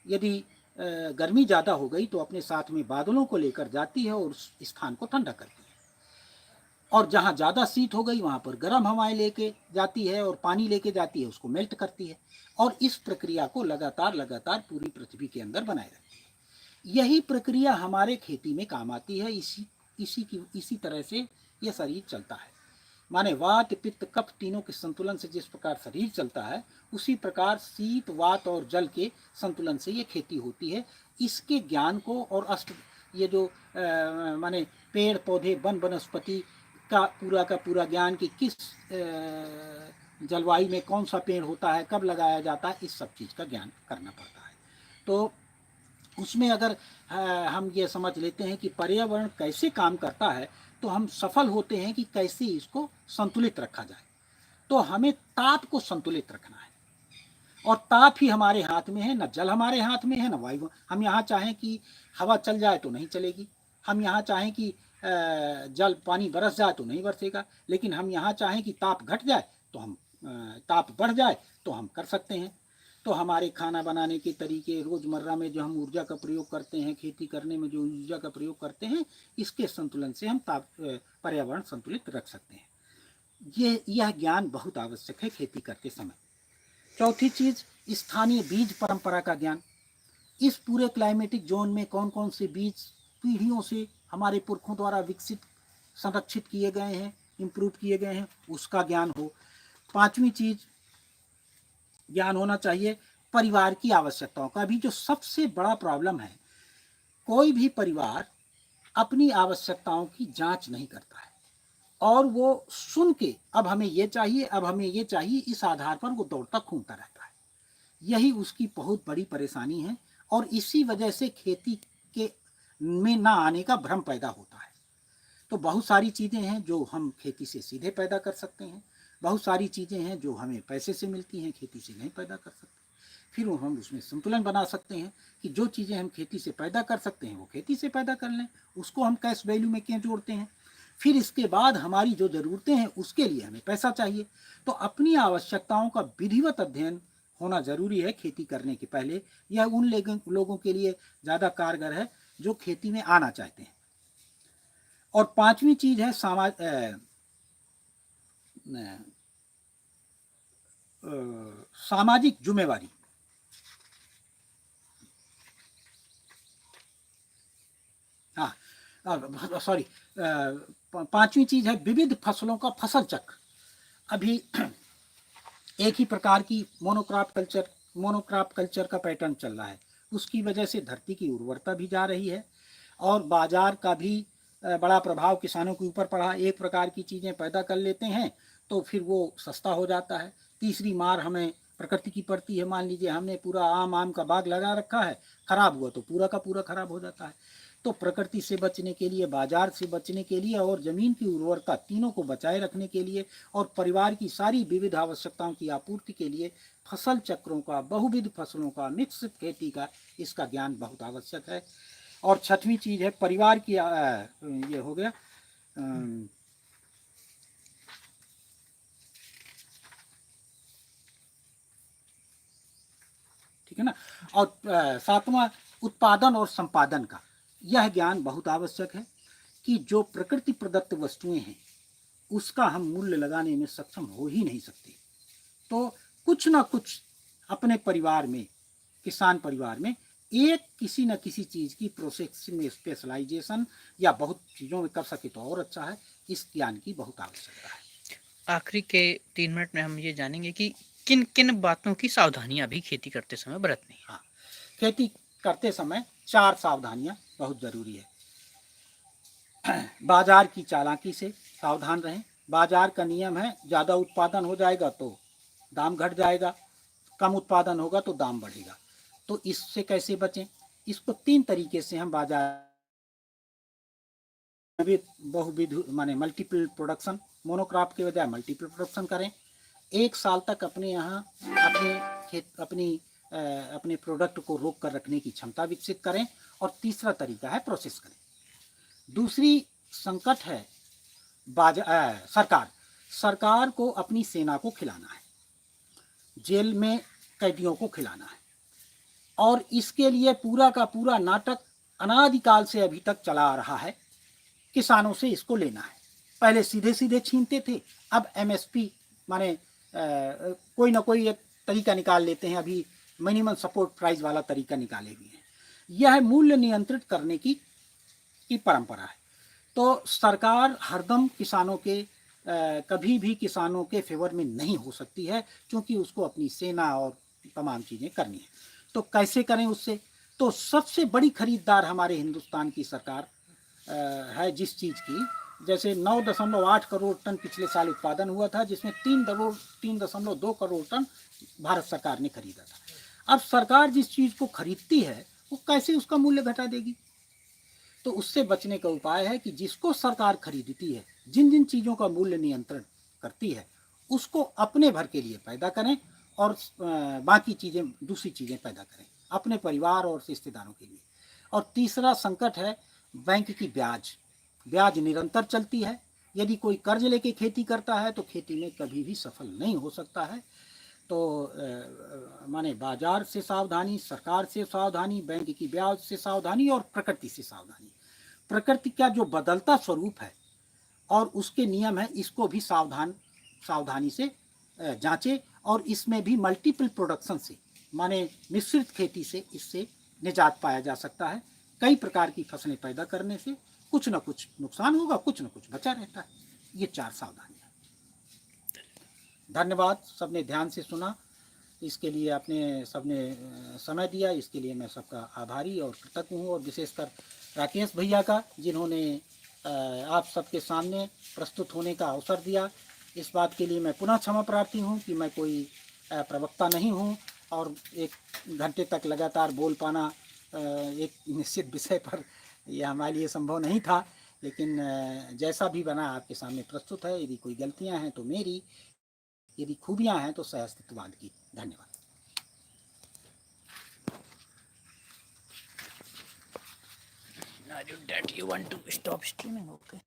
S1: यदि गर्मी ज़्यादा हो गई तो अपने साथ में बादलों को लेकर जाती है और उस स्थान को ठंडा करती है। और जहाँ ज़्यादा शीत हो गई वहाँ पर गर्म हवाएं लेके जाती है और पानी लेके जाती है, उसको मेल्ट करती है। और इस प्रक्रिया को लगातार लगातार पूरी पृथ्वी के अंदर बनाए रखती है। यही प्रक्रिया हमारे खेती में काम आती है। इसी तरह से यह शरीर चलता है। माने वात, पित्त, कफ तीनों के संतुलन से जिस प्रकार शरीर चलता है, उसी प्रकार शीत, वात और जल के संतुलन से ये खेती होती है। इसके ज्ञान को और ये जो माने पेड़ पौधे, वन वनस्पति का पूरा ज्ञान कि किस जलवायु में कौन सा पेड़ होता है, कब लगाया जाता है, इस सब चीज़ का ज्ञान करना पड़ता है। तो उसमें अगर हम ये समझ लेते हैं कि पर्यावरण कैसे काम करता है, तो हम सफल होते हैं कि कैसे इसको संतुलित रखा जाए। तो हमें ताप को संतुलित रखना है, और ताप ही हमारे हाथ में है, न जल हमारे हाथ में है, न वायु। हम यहाँ चाहें कि हवा चल जाए तो नहीं चलेगी, हम यहाँ चाहें कि जल पानी बरस जाए तो नहीं बरसेगा, लेकिन हम यहाँ चाहें कि ताप घट जाए तो हम ताप बढ़ जाए तो हम कर सकते हैं। तो हमारे खाना बनाने के तरीके, रोज़मर्रा में जो हम ऊर्जा का प्रयोग करते हैं, खेती करने में जो ऊर्जा का प्रयोग करते हैं, इसके संतुलन से हम पर्यावरण संतुलित रख सकते हैं। यह ज्ञान बहुत आवश्यक है खेती करते समय। चौथी चीज़, स्थानीय बीज परंपरा का ज्ञान। इस पूरे क्लाइमेटिक जोन में कौन कौन से बीज पीढ़ियों से हमारे पुरखों द्वारा विकसित, संरक्षित किए गए हैं, इम्प्रूव किए गए हैं, उसका ज्ञान हो। पांचवी चीज ज्ञान होना चाहिए परिवार की आवश्यकताओं का। अभी जो सबसे बड़ा प्रॉब्लम है, कोई भी परिवार अपनी आवश्यकताओं की जांच नहीं करता है, और वो सुन के अब हमें ये चाहिए, अब हमें ये चाहिए, इस आधार पर वो दौड़ता घूमता रहता है। यही उसकी बहुत बड़ी परेशानी है, और इसी वजह से खेती के में ना आने का भ्रम पैदा होता है। तो बहुत सारी चीज़ें हैं जो हम खेती से सीधे पैदा कर सकते हैं, बहुत सारी चीज़ें हैं जो हमें पैसे से मिलती हैं, खेती से नहीं पैदा कर सकते। फिर हम उसमें संतुलन बना सकते हैं कि जो चीज़ें हम खेती से पैदा कर सकते हैं वो खेती से पैदा कर लें, उसको हम कैश वैल्यू में क्यों जोड़ते हैं। फिर इसके बाद हमारी जो ज़रूरतें हैं उसके लिए हमें पैसा चाहिए। तो अपनी आवश्यकताओं का विधिवत अध्ययन होना ज़रूरी है खेती करने के पहले। यह उन लोगों के लिए ज़्यादा कारगर है जो खेती में आना चाहते हैं। और पांचवी चीज़ है सामाजिक जिम्मेवारी। हाँ, सॉरी, पांचवी चीज है विविध फसलों का फसल चक्र। अभी एक ही प्रकार की मोनोक्रॉप कल्चर का पैटर्न चल रहा है। उसकी वजह से धरती की उर्वरता भी जा रही है और बाजार का भी बड़ा प्रभाव किसानों के ऊपर पड़ा। एक प्रकार की चीज़ें पैदा कर लेते हैं तो फिर वो सस्ता हो जाता है। तीसरी मार हमें प्रकृति की पड़ती है। मान लीजिए हमने पूरा आम का बाग लगा रखा है, खराब हुआ तो पूरा का पूरा खराब हो जाता है। तो प्रकृति से बचने के लिए, बाजार से बचने के लिए और ज़मीन की उर्वरता, तीनों को बचाए रखने के लिए और परिवार की सारी विविध आवश्यकताओं की आपूर्ति के लिए फसल चक्रों का, बहुविध फसलों का, मिश्रित खेती का, इसका ज्ञान बहुत आवश्यक है। और छठवीं चीज़ है परिवार की, ये हो गया ठीक है ना। और सातवां उत्पादन और संपादन का, यह ज्ञान बहुत आवश्यक है कि जो प्रकृति प्रदत्त वस्तुएं हैं उसका हम मूल्य लगाने में सक्षम हो ही नहीं सकते। तो कुछ ना कुछ अपने परिवार में, किसान परिवार में, एक किसी न किसी चीज़ की प्रोसेसिंग में स्पेशलाइजेशन या बहुत चीज़ों में कर सके तो और अच्छा है। इस ज्ञान की बहुत आवश्यकता है।
S2: आखिरी के 3 मिनट में हम ये जानेंगे कि किन किन बातों की सावधानियां भी खेती करते समय बरतनी है।
S1: हाँ, खेती करते समय 4 सावधानियां बहुत ज़रूरी है। बाजार की चालाकी से सावधान रहें। बाजार का नियम है ज़्यादा उत्पादन हो जाएगा तो दाम घट जाएगा, कम उत्पादन होगा तो दाम बढ़ेगा। तो इससे कैसे बचें? इसको 3 तरीके से हम बाजार बहुविध माने मल्टीपल प्रोडक्शन, मोनोक्रॉप के बजाय मल्टीपल प्रोडक्शन करें। 1 साल तक अपने यहाँ अपने प्रोडक्ट को रोक कर रखने की क्षमता विकसित करें। और तीसरा तरीका है प्रोसेस करें। दूसरी संकट है सरकार को अपनी सेना को खिलाना है, जेल में कैदियों को खिलाना है। और इसके लिए पूरा का पूरा नाटक अनादिकाल से अभी तक चला आ रहा है। किसानों से इसको लेना है। पहले सीधे सीधे छीनते थे, अब एमएसपी माने कोई ना कोई एक तरीका निकाल लेते हैं। अभी मिनिमम सपोर्ट प्राइस वाला तरीका निकाले हुए हैं। यह मूल्य नियंत्रित करने की परंपरा है। तो सरकार हरदम किसानों के कभी भी किसानों के फेवर में नहीं हो सकती है, क्योंकि उसको अपनी सेना और तमाम चीज़ें करनी है। तो कैसे करें उससे? तो सबसे बड़ी खरीदार हमारे हिंदुस्तान की सरकार है जिस चीज़ की, जैसे 9.8 करोड़ टन पिछले साल उत्पादन हुआ था, जिसमें 3.2 करोड़ टन भारत सरकार ने खरीदा था। अब सरकार जिस चीज़ को खरीदती है वो कैसे उसका मूल्य घटा देगी? तो उससे बचने का उपाय है कि जिसको सरकार खरीदती है, जिन जिन चीज़ों का मूल्य नियंत्रण करती है, उसको अपने भर के लिए पैदा करें और बाकी चीज़ें, दूसरी चीज़ें पैदा करें अपने परिवार और रिश्तेदारों के लिए। और तीसरा संकट है बैंक की ब्याज निरंतर चलती है। यदि कोई कर्ज लेके खेती करता है तो खेती में कभी भी सफल नहीं हो सकता है। तो माने बाजार से सावधानी, सरकार से सावधानी, बैंक की ब्याज से सावधानी और प्रकृति से सावधानी। प्रकृति का जो बदलता स्वरूप है और उसके नियम है, इसको भी सावधानी से जांचे। और इसमें भी मल्टीपल प्रोडक्शन से, माने मिश्रित खेती से, इससे निजात पाया जा सकता है। कई प्रकार की फसलें पैदा करने से कुछ न कुछ नुकसान होगा, कुछ न कुछ बचा रहता है। ये 4 सावधानियाँ। धन्यवाद, सबने ध्यान से सुना। इसके लिए आपने सबने समय दिया, इसके लिए मैं सबका आभारी और कृतज्ञ हूँ। और विशेषकर राकेश भैया का, जिन्होंने आप सबके सामने प्रस्तुत होने का अवसर दिया। इस बात के लिए मैं पुनः क्षमा प्रार्थी हूँ कि मैं कोई प्रवक्ता नहीं हूँ और 1 घंटे तक लगातार बोल पाना एक निश्चित विषय पर, यह हमारे लिए संभव नहीं था। लेकिन जैसा भी बना आपके सामने प्रस्तुत है। यदि कोई गलतियाँ हैं तो मेरी, यदि खूबियाँ हैं तो सहअस्तित्ववाद की। धन्यवाद।
S2: Now that you want to stop streaming, okay.